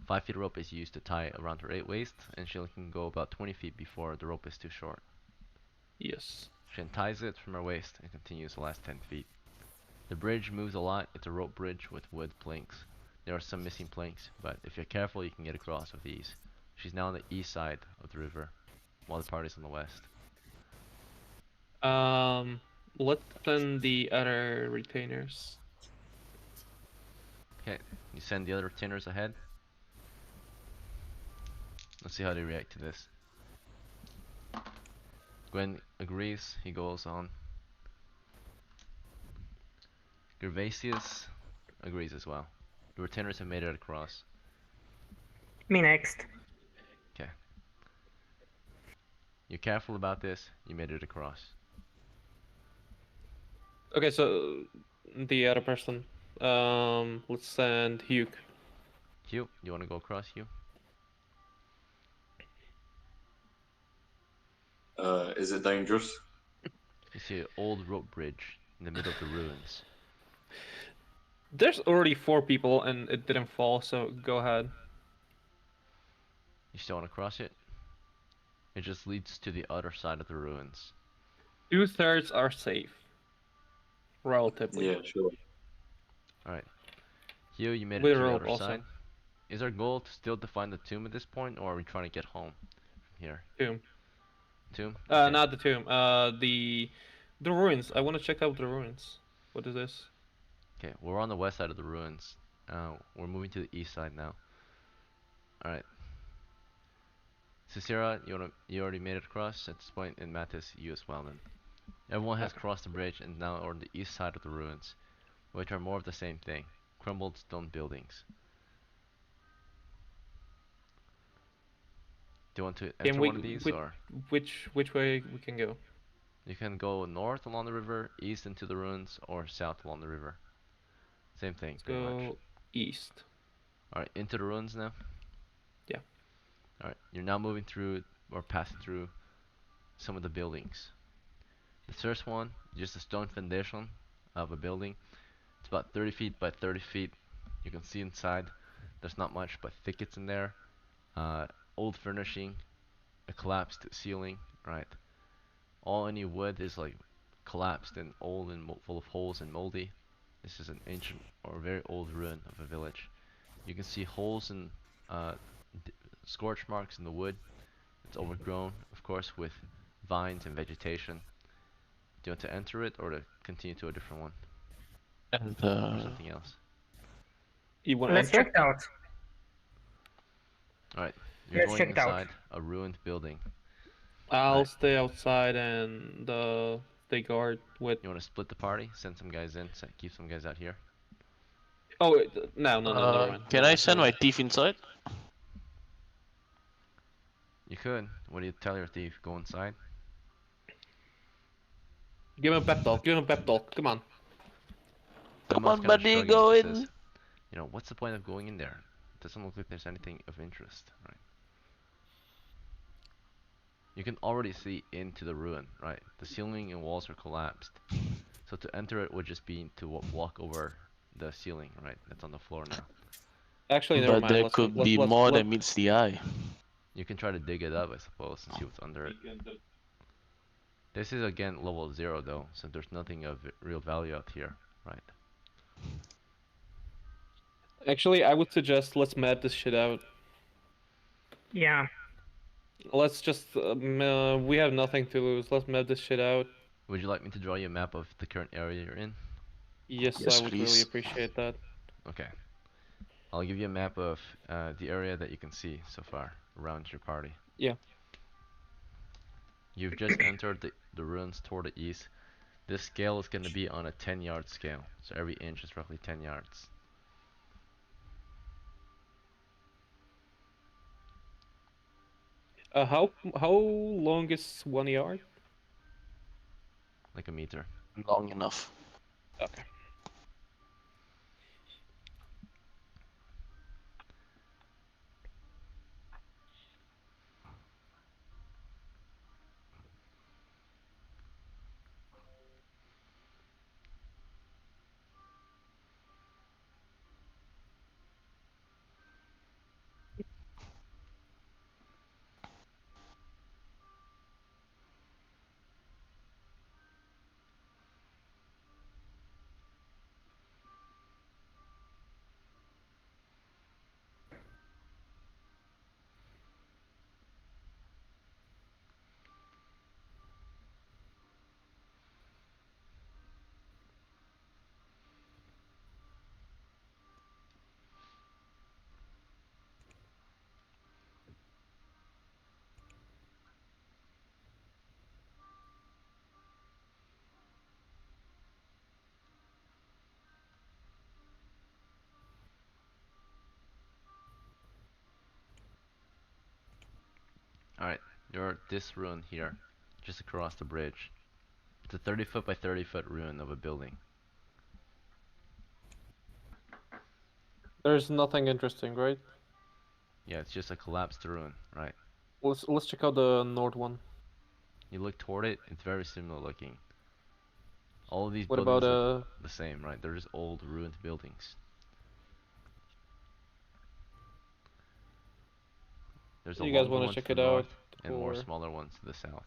S1: 5 feet of rope is used to tie around her waist, and she can go about 20 feet before the rope is too short.
S3: Yes.
S1: She unties it from her waist and continues the last 10 feet. The bridge moves a lot. It's a rope bridge with wood planks. There are some missing planks, but if you're careful, you can get across with ease. She's now on the east side of the river, while the party's on the west.
S3: Let's send the other retainers.
S1: Okay, you send the other retainers ahead. Let's see how they react to this. Gwen agrees. He goes on. Gervasius agrees as well. The retainers have made it across.
S5: Me next.
S1: Okay. You're careful about this. You made it across.
S3: Okay, so the other person. Let's send Hugh.
S1: Hugh, you want to go across, Hugh?
S7: Is it dangerous?
S1: You see an old rope bridge in the middle of the ruins.
S3: There's already 4 people and it didn't fall, so go ahead.
S1: You still want to cross it? It just leads to the other side of the ruins.
S3: 2/3 are safe. Relatively.
S7: Yeah, sure.
S1: Alright. Hugh, you made it
S3: With
S1: to the
S3: rope
S1: other
S3: also.
S1: side. Is our goal still to find the tomb at this point, or are we trying to get home from here?
S3: Tomb.
S1: Tomb? Okay.
S3: Not the tomb. The ruins. I want to check out the ruins. What is this?
S1: Okay, we're on the west side of the ruins. We're moving to the east side now. Alright. Cicera, you already made it across at this point, and Mattis, you as well then. Everyone has
S3: Okay.
S1: crossed the bridge and now are on the east side of the ruins, which are more of the same thing. Crumbled stone buildings. Do you want to
S3: Can
S1: enter one of these, or?
S3: which way we can go?
S1: You can go north along the river, east into the ruins, or south along the river. Same thing,
S3: Let's
S1: pretty much.
S3: go east.
S1: Alright, into the ruins now?
S3: Yeah.
S1: Alright, you're now moving through, or passing through, some of the buildings. The first one, just a stone foundation of a building. It's about 30 feet by 30 feet. You can see inside. There's not much but thickets in there. Old furnishing, a collapsed ceiling, right? All any wood is like collapsed and old and full of holes and moldy. This is an ancient or very old ruin of a village. You can see holes and uh, scorch marks in the wood. It's overgrown, of course, with vines and vegetation. Do you want to enter it or to continue to a different one
S4: And
S1: or something else?
S3: You want to
S5: Let's check
S3: enter?
S5: it out.
S1: Alright, you're
S5: Let's
S1: going
S5: check it out.
S1: inside a ruined building.
S3: I'll
S1: Right.
S3: stay outside and they guard with.
S1: You want to split the party? Send some guys in, keep some guys out here.
S3: Oh wait, no, never mind.
S4: can I send my thief inside?
S1: You could. What do you tell your thief? Go inside?
S3: Give him a pep talk. Give him a pep talk. Come on.
S4: Come
S1: Elmo's
S4: on,
S1: kind of
S4: buddy,
S1: shrugging.
S4: go
S1: He
S4: in.
S1: says, you know, what's the point of going in there? Doesn't look like there's anything of interest, right? You can already see into the ruin, right? The ceiling and walls are collapsed. So to enter it would just be to walk over the ceiling, right? That's on the floor now.
S3: Actually, never
S4: But
S3: mind.
S4: there
S3: Let's
S4: could be
S3: let's
S4: more than meets the eye.
S1: You can try to dig it up, I suppose, and see what's under it. This is again level 0 though, so there's nothing of real value out here, right?
S3: Actually, I would suggest let's map this shit out.
S5: Yeah.
S3: Let's just we have nothing to lose. Let's map this shit out.
S1: Would you like me to draw you a map of the current area you're in?
S3: Yes,
S4: Yes,
S3: I would really
S4: please.
S3: appreciate that.
S1: Okay. I'll give you a map of the area that you can see so far around your party.
S3: Yeah.
S1: You've just entered the ruins toward the east. This scale is going to be on a 10-yard scale, so every inch is roughly 10 yards.
S3: How long is 1 yard?
S1: Like a meter.
S4: Long enough.
S3: Okay.
S1: Alright, you're this ruin here, just across the bridge. It's a 30-foot by 30-foot ruin of a building.
S3: There's nothing interesting, right?
S1: Yeah, it's just a collapsed ruin, right?
S3: Let's check out the north one.
S1: You look toward it, it's very similar looking. All of these
S3: What about
S1: buildings look the same, right? They're just old ruined buildings. There's a
S3: you guys
S1: longer
S3: want
S1: one
S3: to
S1: to
S3: check
S1: the
S3: it out,
S1: north and more
S3: or
S1: smaller ones to the south.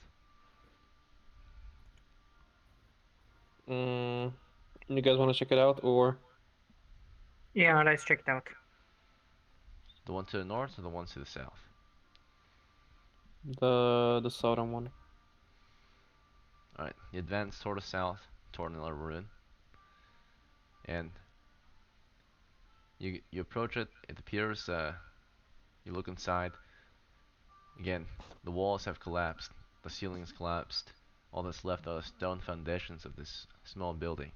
S3: you guys want to check it out, or
S5: Yeah, let's check it out.
S1: The one to the north or the ones to the south?
S3: the southern one?
S1: Alright, you advance toward the south, toward another ruin. And you approach it, it appears, you look inside. Again, the walls have collapsed, the ceiling's collapsed. All that's left are the stone foundations of this small building.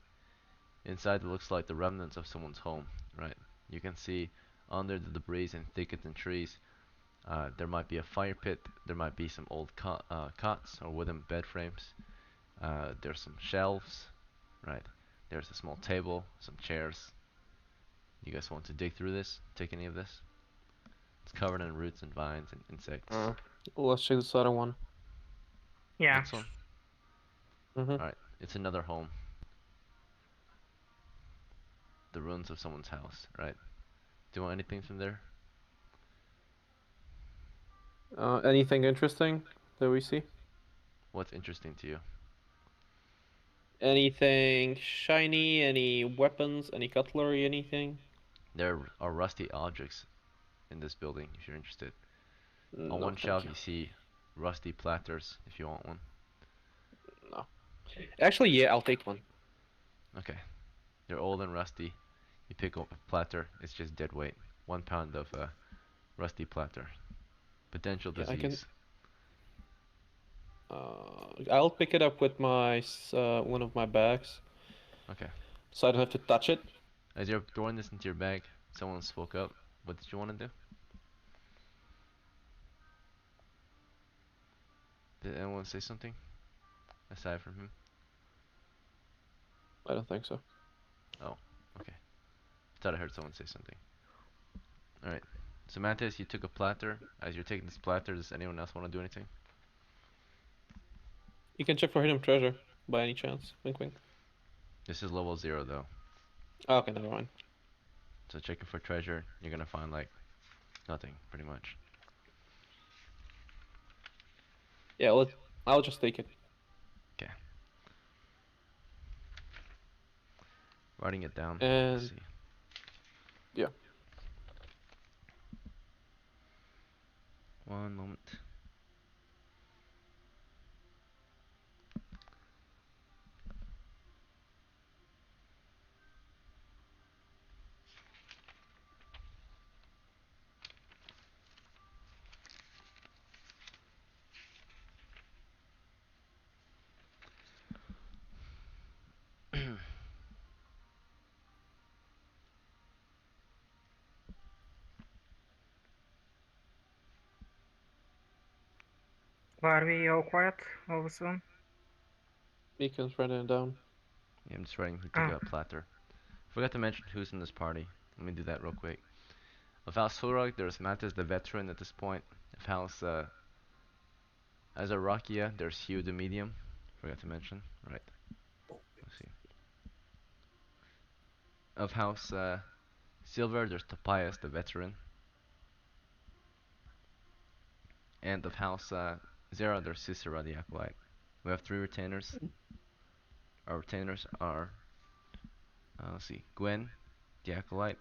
S1: Inside it looks like the remnants of someone's home, right? You can see under the debris and thickets and trees, there might be a fire pit, there might be some old cots or wooden bed frames. There's some shelves, right? There's a small table, some chairs. You guys want to dig through this? Take any of this? It's covered in roots and vines and insects.
S3: Let's check the southern one.
S5: Yeah.
S1: This one?
S3: Mm-hmm.
S1: Alright, it's another home. The ruins of someone's house, right? Do you want anything from there?
S3: Anything interesting that we see?
S1: What's interesting to you?
S3: Anything shiny? Any weapons? Any cutlery? Anything?
S1: There are rusty objects in this building if you're interested. On
S3: No,
S1: one
S3: thank
S1: shelf
S3: you.
S1: you see rusty platters if you want one.
S3: No. Actually, yeah, I'll take one.
S1: Okay. They're old and rusty. You pick up a platter, it's just dead weight. 1 pound of rusty platter. Potential
S3: Yeah, I can.
S1: disease.
S3: I'll pick it up with my one of my bags,
S1: Okay.
S3: so I don't have to touch it.
S1: As you're throwing this into your bag, someone spoke up. What did you want to do? Did anyone say something? Aside from him?
S3: I don't think so.
S1: Oh, okay. Thought I heard someone say something. Alright. So Mantis, you took a platter. As you're taking this platter, does anyone else want to do anything?
S3: You can check for hidden treasure by any chance. Wink, wink.
S1: This is level 0 though.
S3: Oh, okay, never mind.
S1: So checking for treasure, you're gonna find like nothing, pretty much.
S3: Yeah, I'll just take it.
S1: Okay. Writing it down. Let's
S3: And
S1: see.
S3: yeah,
S1: One moment.
S5: Why are we all quiet all of a sudden?
S3: Beacon's writing it down.
S1: Yeah, I'm just writing who took
S5: Oh,
S1: a platter. Forgot to mention who's in this party. Let me do that real quick. Of House Hurog, there's Mantis the veteran at this point. Of House Azarakia, there's Hugh the medium. Forgot to mention. Right. Let's see. Of House Silver, there's Topias the veteran. And of House Zera, there's Cicera the acolyte. We have 3 retainers. Our retainers are, let's see, Gwen the acolyte.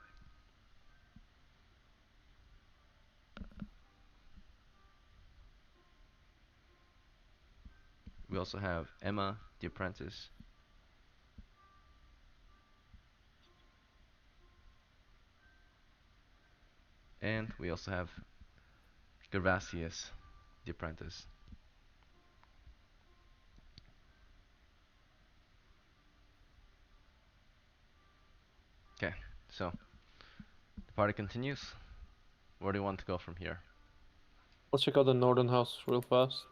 S1: We also have Emma the apprentice. And we also have Gervasius the apprentice. Okay, so the party continues. Where do you want to go from here?
S3: Let's check out the northern house real fast.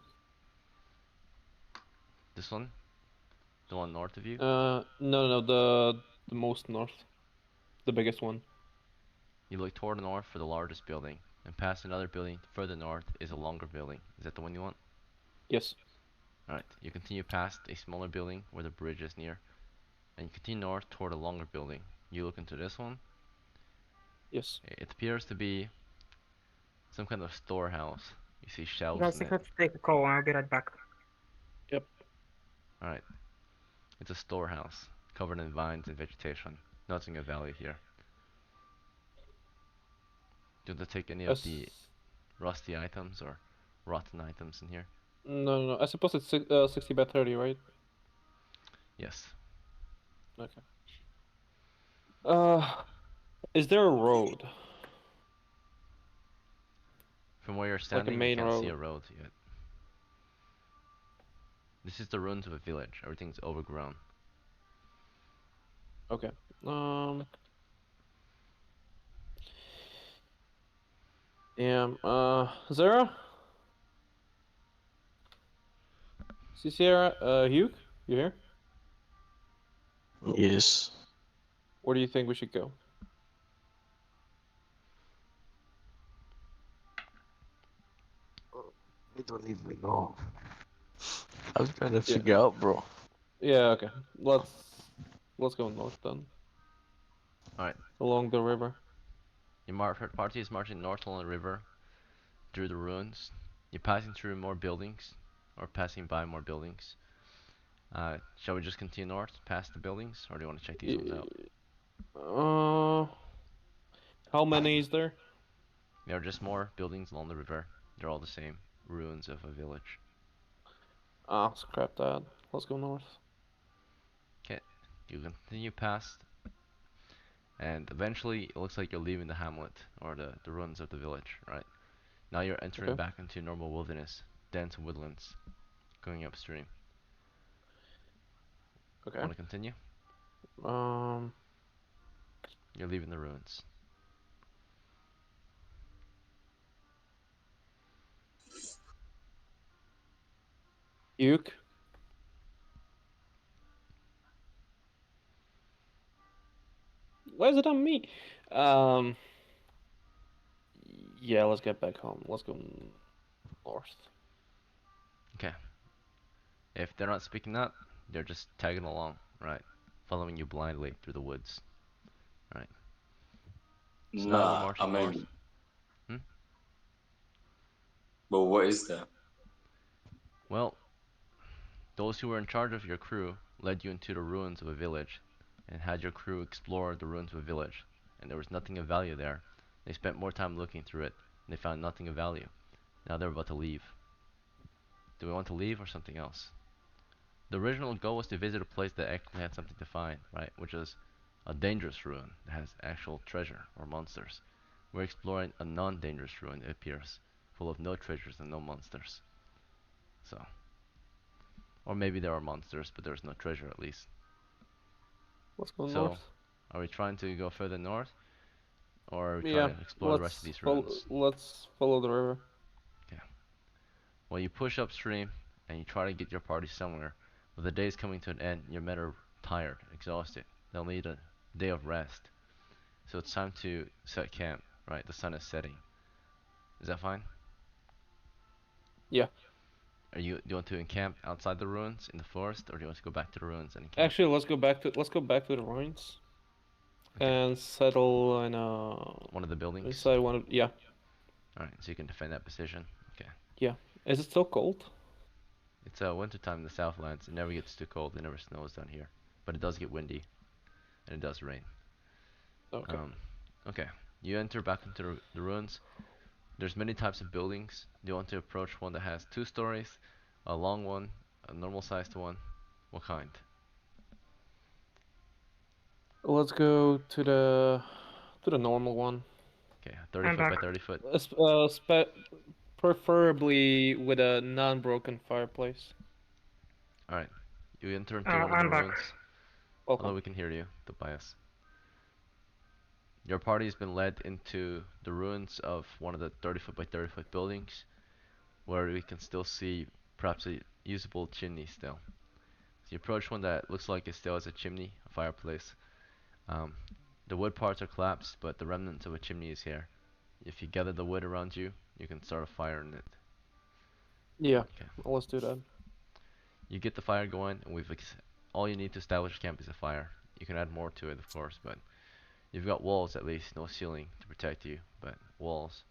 S1: This one? The one north of you?
S3: No, the most north, the biggest one.
S1: You look toward the north for the largest building, and past another building further north is a longer building. Is that the one you want?
S3: Yes.
S1: Alright, you continue past a smaller building where the bridge is near, and you continue north toward a longer building. You look into this one.
S3: Yes.
S1: It appears to be some kind of storehouse. You see shelves
S5: Guys,
S1: in
S5: I
S1: it.
S5: have to take a call. I'll be right back.
S3: Yep.
S1: Alright, it's a storehouse covered in vines and vegetation. Nothing of value here. Do you want to take any of the
S3: As
S1: rusty items or rotten items in here?
S3: no. I suppose it's 60 by 30, right?
S1: Yes.
S3: Okay. Is there a road?
S1: From where you're
S3: Like a
S1: standing, you
S3: main
S1: can't see
S3: road?
S1: a road yet. This is the ruins of a village. Everything's overgrown.
S3: Okay. Um. Damn. Zara? See Sierra? Hugh? You here?
S4: Yes.
S3: Where do you think we should go?
S4: You don't even know. I was trying to
S3: Yeah.
S4: figure out, bro.
S3: Yeah. Okay. Let's go north then.
S1: Alright,
S3: Along the river.
S1: your party is marching north along the river through the ruins. You're passing through more buildings, or passing by more buildings. Shall we just continue north past the buildings, or do you want to check these ones out?
S3: Uh. How many is there?
S1: There are just more buildings along the river. They're all the same. Ruins of a village.
S3: Ah, scrap that. Let's go north.
S1: Okay, you continue past, and eventually it looks like you're leaving the hamlet, or the ruins of the village, right? Now you're entering
S3: Okay.
S1: back into normal wilderness, dense woodlands, going upstream.
S3: Okay.
S1: Want to continue?
S3: Um.
S1: You're leaving the ruins.
S3: Uke. Why is it on me? Um. Yeah, let's get back home. Let's go north.
S1: Okay. If they're not speaking up, they're just tagging along, right? Following you blindly through the woods, right? So now you're
S7: Nah, I
S1: marching north.
S7: mean,
S1: Hmm?
S7: but what is that?
S1: Well, those who were in charge of your crew led you into the ruins of a village and had your crew explore the ruins of a village, and there was nothing of value there. They spent more time looking through it, and they found nothing of value. Now they're about to leave. Do we want to leave or something else? The original goal was to visit a place that actually had something to find, right? Which is a dangerous ruin that has actual treasure or monsters. We're exploring a non-dangerous ruin, it appears, full of no treasures and no monsters. So, or maybe there are monsters, but there's no treasure at least.
S3: Let's go
S1: So,
S3: north.
S1: are we trying to go further north, or are we trying
S3: Yeah.
S1: to explore the rest of these ruins?
S3: Let's follow the river.
S1: Okay. Well, you push upstream and you try to get your party somewhere, but the day is coming to an end. Your men are tired, exhausted. They'll need a day of rest. So it's time to set camp, right? The sun is setting. Is that fine?
S3: Yeah.
S1: Do you want to encamp outside the ruins in the forest, or do you want to go back to the ruins and encamp?
S3: Actually, let's go back to the ruins
S1: Okay.
S3: and settle in
S1: One of the buildings.
S3: inside one of yeah.
S1: All right, so you can defend that position. Okay.
S3: Yeah. Is it still cold?
S1: It's winter time in the Southlands. It never gets too cold. It never snows down here, but it does get windy and it does rain.
S3: Okay.
S1: Okay. You enter back into the ruins. There's many types of buildings. Do you want to approach one that has 2 stories, a long one, a normal sized one? What kind?
S3: Let's go to the normal one.
S1: Okay, 30
S5: I'm
S1: foot
S5: back.
S1: by 30 foot.
S3: Preferably with a non-broken fireplace.
S1: Alright. You enter into one of the
S5: I'm back.
S1: ruins. Although
S3: Welcome.
S1: we can hear you, Tobias. Your party has been led into the ruins of one of the 30 foot by 30 foot buildings. where we can still see perhaps a usable chimney still. So you approach one that looks like it still has a chimney, a fireplace. Um, the wood parts are collapsed, but the remnants of a chimney is here. If you gather the wood around you, you can start a fire in it.
S3: Yeah,
S1: Okay.
S3: let's do that.
S1: You get the fire going, and all you need to establish camp is a fire. You can add more to it, of course, but you've got walls at least, no ceiling to protect you, but walls.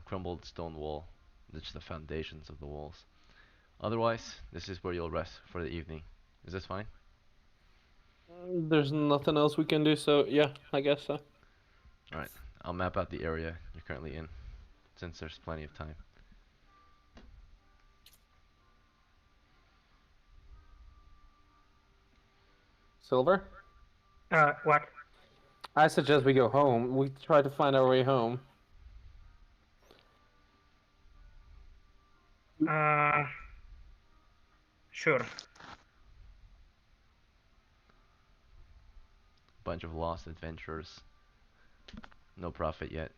S1: Crumbled stone wall. That's the foundations of the walls. Otherwise, this is where you'll rest for the evening. Is this fine?
S3: There's nothing else we can do, so yeah, I guess so.
S1: Alright, I'll map out the area you're currently in, since there's plenty of time.
S3: Silver?
S5: What?
S3: I suggest we go home. We try to find our way home.
S5: Uh, sure.
S1: Bunch of lost adventurers. No profit yet.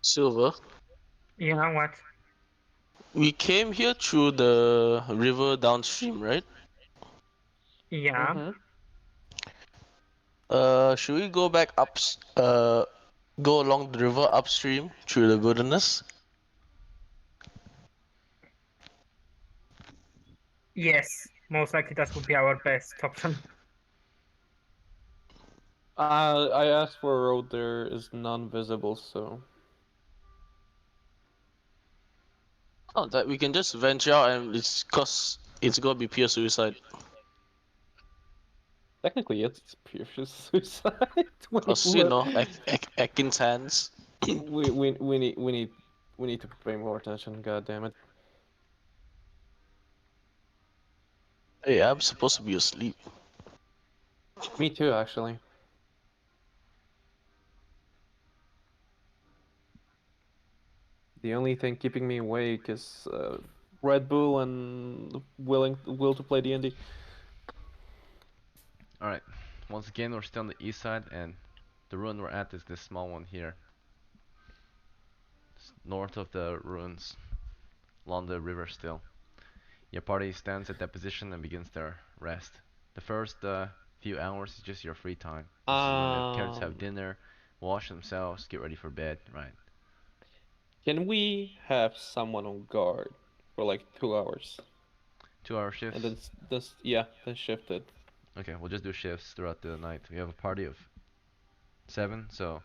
S4: Silver.
S5: Yeah, what?
S4: We came here through the river downstream, right?
S5: Yeah.
S3: Mm-hmm.
S4: Should we go back go along the river upstream through the wilderness?
S5: Yes. Most likely that would be our best option.
S3: I asked for a road, there is none visible, so
S4: Oh, that we can just venture out and it's gonna be pure suicide.
S3: technically it's pure suicide. When you
S4: Cause you
S3: look,
S4: know, Akin's hands.
S3: we need to pay more attention. God damn it!
S4: Hey, I'm supposed to be asleep.
S3: Me too, actually. The only thing keeping me awake is Red Bull and will to play D&D.
S1: Alright, once again we're still on the east side, and the ruin we're at is this small one here. It's north of the ruins, along the river still. Your party stands at that position and begins their rest. The first few hours is just your free time. This is when the characters have
S3: Um,
S1: dinner, wash themselves, get ready for bed, right?
S3: can we have someone on guard for like 2 hours,
S1: 2 hour
S3: and
S1: shifts.
S3: then this yeah, then shift it.
S1: Okay, we'll just do shifts throughout the night. We have a party of 7, so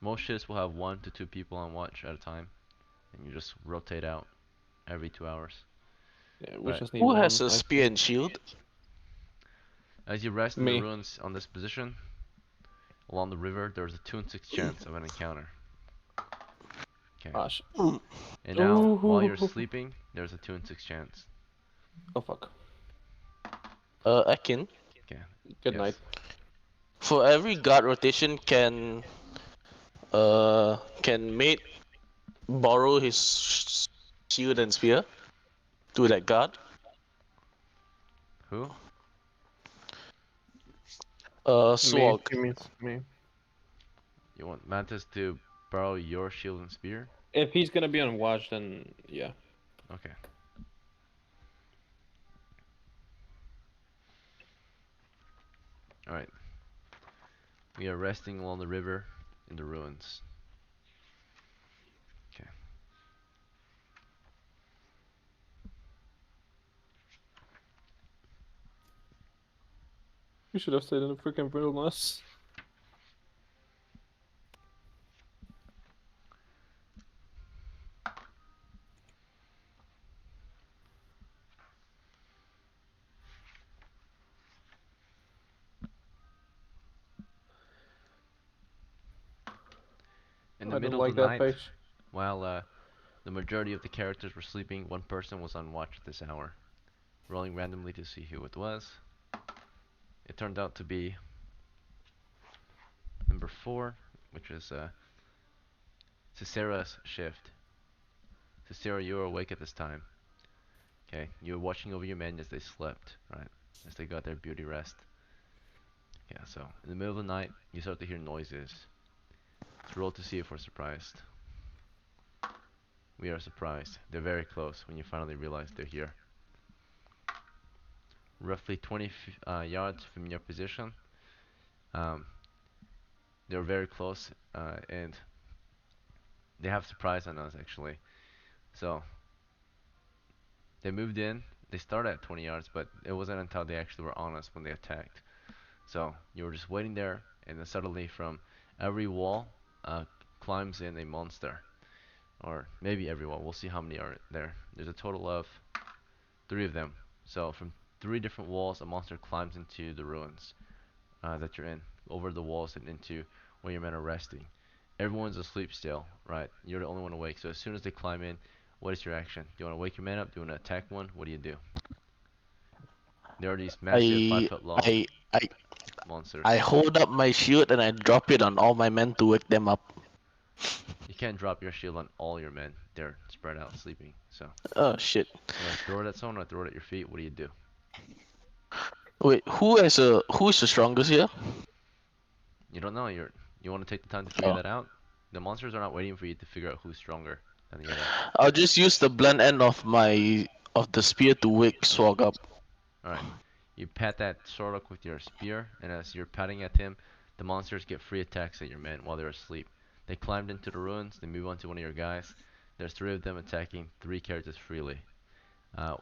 S1: most shifts will have 1 to 2 people on watch at a time, and you just rotate out every 2 hours.
S3: Yeah, we
S1: Right.
S3: just need
S4: Who
S3: one.
S4: has a
S3: I
S4: spear
S3: think.
S4: and shield?
S1: As you rest in the
S3: Me.
S1: ruins on this position, along the river, there's a 2 in 6 chance of an encounter. Okay.
S3: Gosh.
S1: And now, while you're
S3: Ooh.
S1: sleeping, there's a 2 in 6 chance.
S3: Oh fuck.
S4: Akin.
S1: Okay.
S3: Good
S1: Yes.
S3: night.
S4: For every guard rotation, can mate borrow his shield and spear to that guard?
S1: Who?
S3: Me.
S4: Swag.
S3: You means me.
S1: You want Mantis to borrow your shield and spear?
S3: If he's gonna be on watch, then yeah.
S1: Okay. Alright. We are resting along the river in the ruins. Okay.
S3: You should have stayed in the freaking wilderness.
S1: the
S3: I don't
S1: middle of
S3: like
S1: the
S3: that
S1: night,
S3: page.
S1: while the majority of the characters were sleeping, one person was on watch at this hour, rolling randomly to see who it was. It turned out to be number 4, which is Cicera's shift. Cicera, you were awake at this time. Okay, you were watching over your men as they slept, right? As they got their beauty rest. Yeah, so in the middle of the night, you start to hear noises. Let's roll to see if we're surprised. We are surprised. They're very close when you finally realize they're here. Roughly 20 yards from your position. Um, they're very close, and they have surprise on us actually. So they moved in. They started at 20 yards, but it wasn't until they actually were on us when they attacked. So you were just waiting there, and then suddenly from every wall climbs in a monster. Or maybe every wall. We'll see how many are there. There's a total of 3 of them. So from 3 different walls, a monster climbs into the ruins that you're in, over the walls and into where your men are resting. Everyone's asleep still, right? You're the only one awake. So as soon as they climb in, what is your action? Do you want to wake your men up? Do you want to attack one? What do you do? There are these massive
S4: I
S1: 5 foot long
S4: I I
S1: monsters.
S4: I hold up my shield and I drop it on all my men to wake them up.
S1: You can't drop your shield on all your men. They're spread out sleeping. So
S4: Oh shit.
S1: you want to throw it at someone or throw it at your feet? What do you do?
S4: Wait, who is the strongest here?
S1: You don't know. You want to take the time to figure
S4: Oh,
S1: that out? The monsters are not waiting for you to figure out who's stronger than the other.
S4: I'll just use the blunt end of the spear to wake Swag up.
S1: Alright. You pat that Sorok with your spear, and as you're patting at him, the monsters get free attacks at your men while they're asleep. They climbed into the ruins, they move on to one of your guys. There's 3 of them attacking 3 characters freely.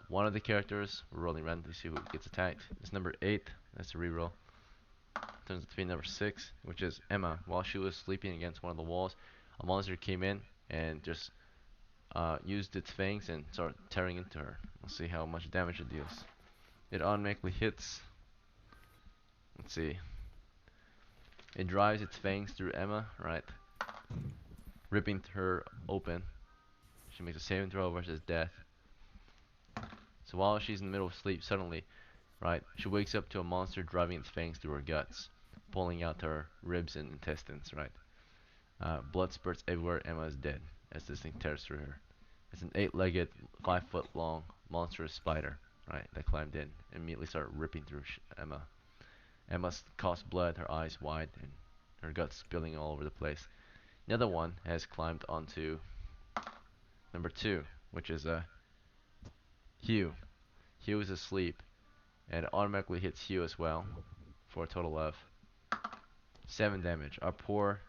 S1: One of the characters, we're rolling randomly to see who gets attacked, is number 8. That's a reroll. Turns out to be number 6, which is Emma. While she was sleeping against one of the walls, a monster came in and just used its fangs and started tearing into her. We'll see how much damage it deals. It automatically hits. Let's see. It drives its fangs through Emma, right? Ripping her open. She makes a saving throw versus death. So while she's in the middle of sleep, suddenly, right, she wakes up to a monster driving its fangs through her guts, pulling out her ribs and intestines, right? Blood spurts everywhere. Emma is dead as this thing tears through her. It's an 8-legged, 5 foot long, monstrous spider, right, that climbed in and immediately started ripping through Emma. Emma coughs blood, her eyes wide, and her guts spilling all over the place. The other one has climbed onto number 2, which is Hugh. Hugh is asleep, and it automatically hits Hugh as well, for a total of 7 damage. Our poor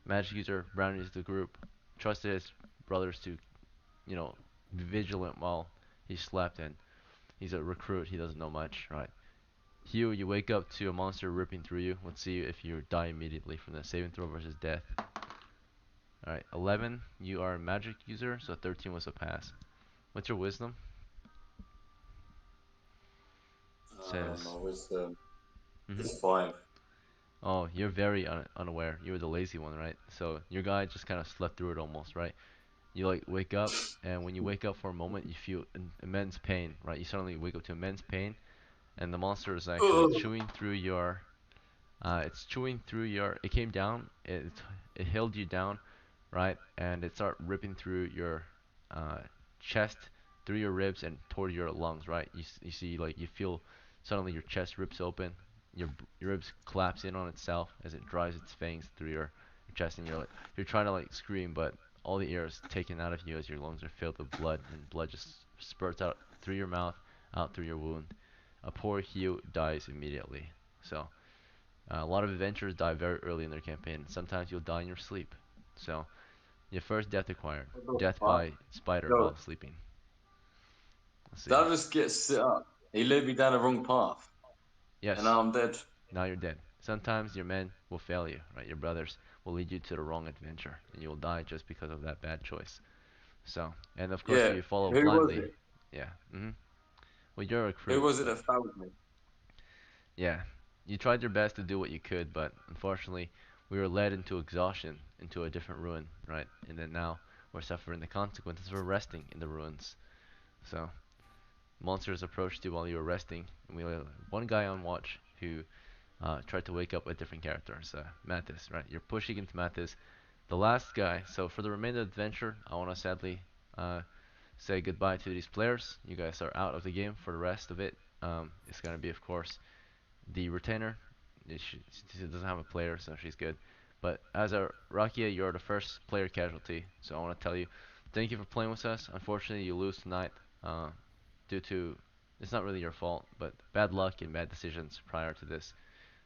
S1: magic user brownies the group, trusted his brothers to, be vigilant while he slept, and he's a recruit, he doesn't know much, right? Hugh, you wake up to a monster ripping through you. Let's see if you die immediately from the saving throw versus death. Alright, 11, you are a magic user, so 13 was a pass. What's your wisdom? Says,
S7: My wisdom
S1: mhm.
S7: is 5.
S1: Oh, you're very unaware. You were the lazy one, right? So your guy just kind of slept through it almost, right? You like wake up, and when you wake up for a moment, you feel immense pain, right? You suddenly wake up to immense pain, and the monster is actually
S7: Ugh.
S1: chewing through your. It's chewing through your. It came down. It held you down, right? And it started ripping through your uh, chest, through your ribs, and toward your lungs, right? You see, like, you feel suddenly your chest rips open, your ribs collapse in on itself as it drives its fangs through your chest, and you're trying to like scream, but all the air is taken out of you as your lungs are filled with blood, and blood just spurts out through your mouth, out through your wound. A poor Hugh dies immediately. So a lot of adventurers die very early in their campaign. Sometimes you'll die in your sleep. So your first death acquired.
S7: What the
S1: Death
S7: fuck?
S1: by spider
S7: Yo,
S1: while sleeping. Let's
S7: did
S1: see.
S7: I just get sit up? He led me down the wrong path, and
S1: Yes,
S7: now I'm dead.
S1: now you're dead. Sometimes your men will fail you, right? Your brothers will lead you to the wrong adventure, and you will die just because of that bad choice. So, and of course, if
S7: Yeah,
S1: you follow
S7: who was
S1: blindly,
S7: it?
S1: yeah. Well, you're a
S7: Who
S1: recruit,
S7: was it
S1: but
S7: that failed me?
S1: yeah, you tried your best to do what you could, but unfortunately, we were led into exhaustion, into a different ruin, right? And then now we're suffering the consequences of resting in the ruins. So monsters approached you while you were resting, and we had one guy on watch who tried to wake up a different character. So Mattis, right? You're pushing into Mattis, the last guy. So for the remainder of the adventure, I want to sadly say goodbye to these players. You guys are out of the game for the rest of it. It's gonna be, of course, the retainer. She doesn't have a player, so she's good. But as a Rakia, you're the first player casualty. So I want to tell you, thank you for playing with us. Unfortunately, you lose tonight due to, it's not really your fault, but bad luck and bad decisions prior to this.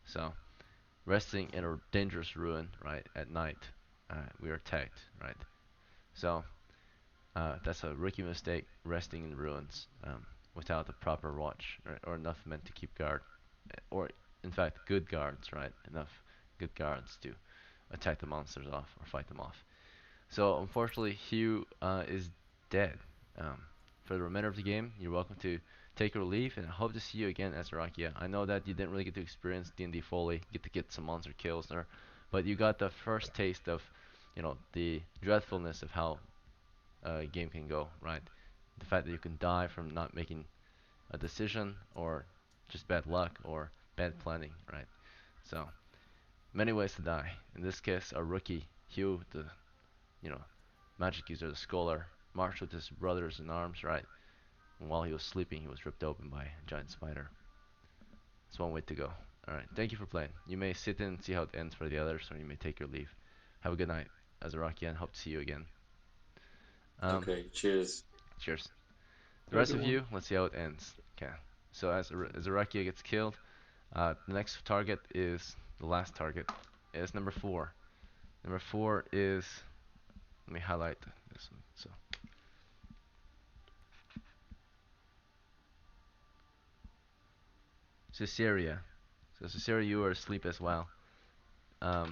S1: So resting in a dangerous ruin, right, at night, we are attacked, right. So that's a rookie mistake, resting in ruins without the proper watch or enough men to keep guard, or in fact good guards, right? Enough good guards to attack the monsters off or fight them off. So unfortunately, Hugh is dead. For the remainder of the game, you're welcome to take your leave, and I hope to see you again as Rakia. I know that you didn't really get to experience D&D fully, get some monster kills there, but you got the first taste of, the dreadfulness of how a game can go, right? The fact that you can die from not making a decision, or just bad luck, or bad planning, right? So many ways to die. In this case, a rookie, Hugh, the you know magic user, the scholar, marched with his brothers in arms, right? And while he was sleeping, he was ripped open by a giant spider. It's one way to go. Alright, thank you for playing. You may sit in and see how it ends for the others, or you may take your leave. Have a good night, Azaraki, and hope to see you again.
S7: Okay, cheers.
S1: Cheers. The
S3: Have a
S1: rest
S3: good
S1: of
S3: one.
S1: you, let's see how it ends. Okay. So as Azaraki gets killed, the next target is the last target. Is number 4. Number 4 is, let me highlight this one. So Caesarea. So Caesarea, you were asleep as well. Oh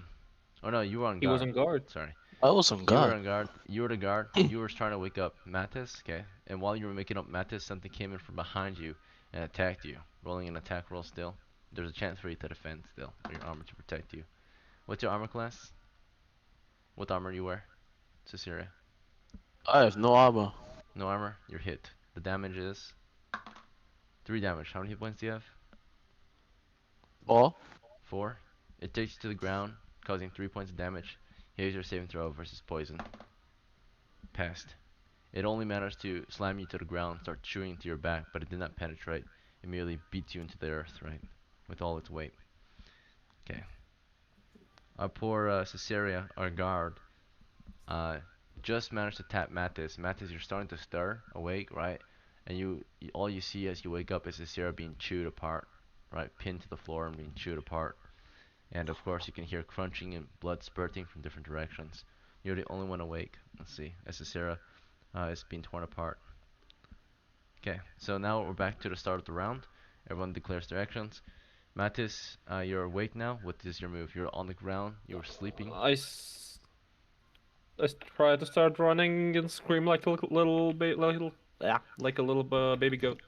S1: no, you were on
S3: He was
S1: guard.
S3: on guard.
S1: Sorry.
S4: I was on
S1: You were
S4: guard.
S1: on guard. You were the guard. You were trying to wake up Mattis, okay? And while you were waking up Mattis, something came in from behind you and attacked you. Rolling an attack roll still. There's a chance for you to defend still, or your armor to protect you. What's your armor class? What armor you wear? Caesarea.
S4: I have no armor.
S1: No armor. You're hit. The damage is 3 damage. How many hit points do you have?
S4: Or
S1: 4. It takes you to the ground, causing 3 points of damage. Here's your saving throw versus poison. Passed. It only matters to slam you to the ground, start chewing into your back, but it did not penetrate. It merely beats you into the earth, right? With all its weight. Okay. Our poor Caesarea, our guard, uh, just managed to tap Mattis. Mattis, you're starting to stir, awake, right? And all you see as you wake up is Caesarea being chewed apart, right? Pinned to the floor and being chewed apart. And of course, you can hear crunching and blood spurting from different directions. You're the only one awake. Let's see, as Caesarea is being torn apart. Okay, so now we're back to the start of the round. Everyone declares their actions. Mattis, you're awake now. What is your move? You're on the ground. You're sleeping.
S3: I try to start running and scream like a like a little baby goat.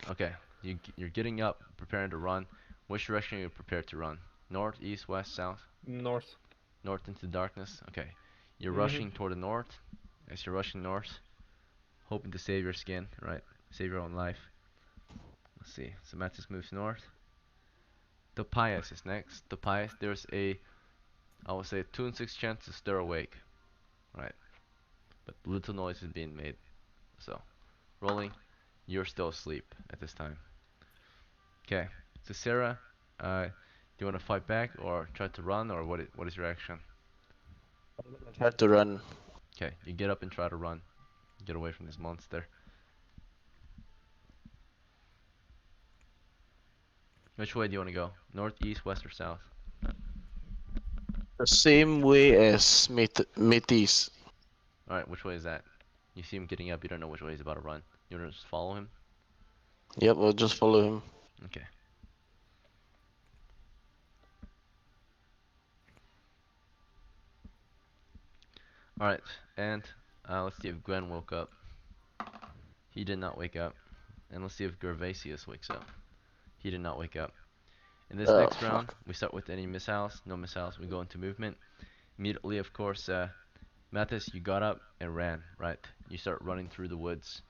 S1: Okay, you're getting up, preparing to run. Which direction are you prepared to run? North, east, west, south?
S3: North.
S1: North into the darkness. Okay, you're
S3: Mhm.
S1: rushing toward the north. As you're rushing north, hoping to save your skin, right? Save your own life. Let's see. So Mattis moves north. Topias is next. Topias, there's I would say 2 in 6 chance to stir awake, right? But little noise is being made. So, rolling, you're still asleep at this time. Okay, so Sarah, do you want to fight back or try to run, or what is your action?
S4: I had to run.
S1: Okay, you get up and try to run. Get away from this monster. Which way do you want to go? North, east, west, or south?
S4: The same way as Métis.
S1: Alright, which way is that? You see him getting up, you don't know which way he's about to run. You want to just follow him?
S4: Yep, I'll just follow him.
S1: Okay. Alright, and let's see if Gwen woke up. He did not wake up. And let's see if Gervasius wakes up. He did not wake up. In this next round, we start with any missiles. No missiles, we go into movement. Immediately, of course, Mathis, you got up and ran, right? You start running through the woods.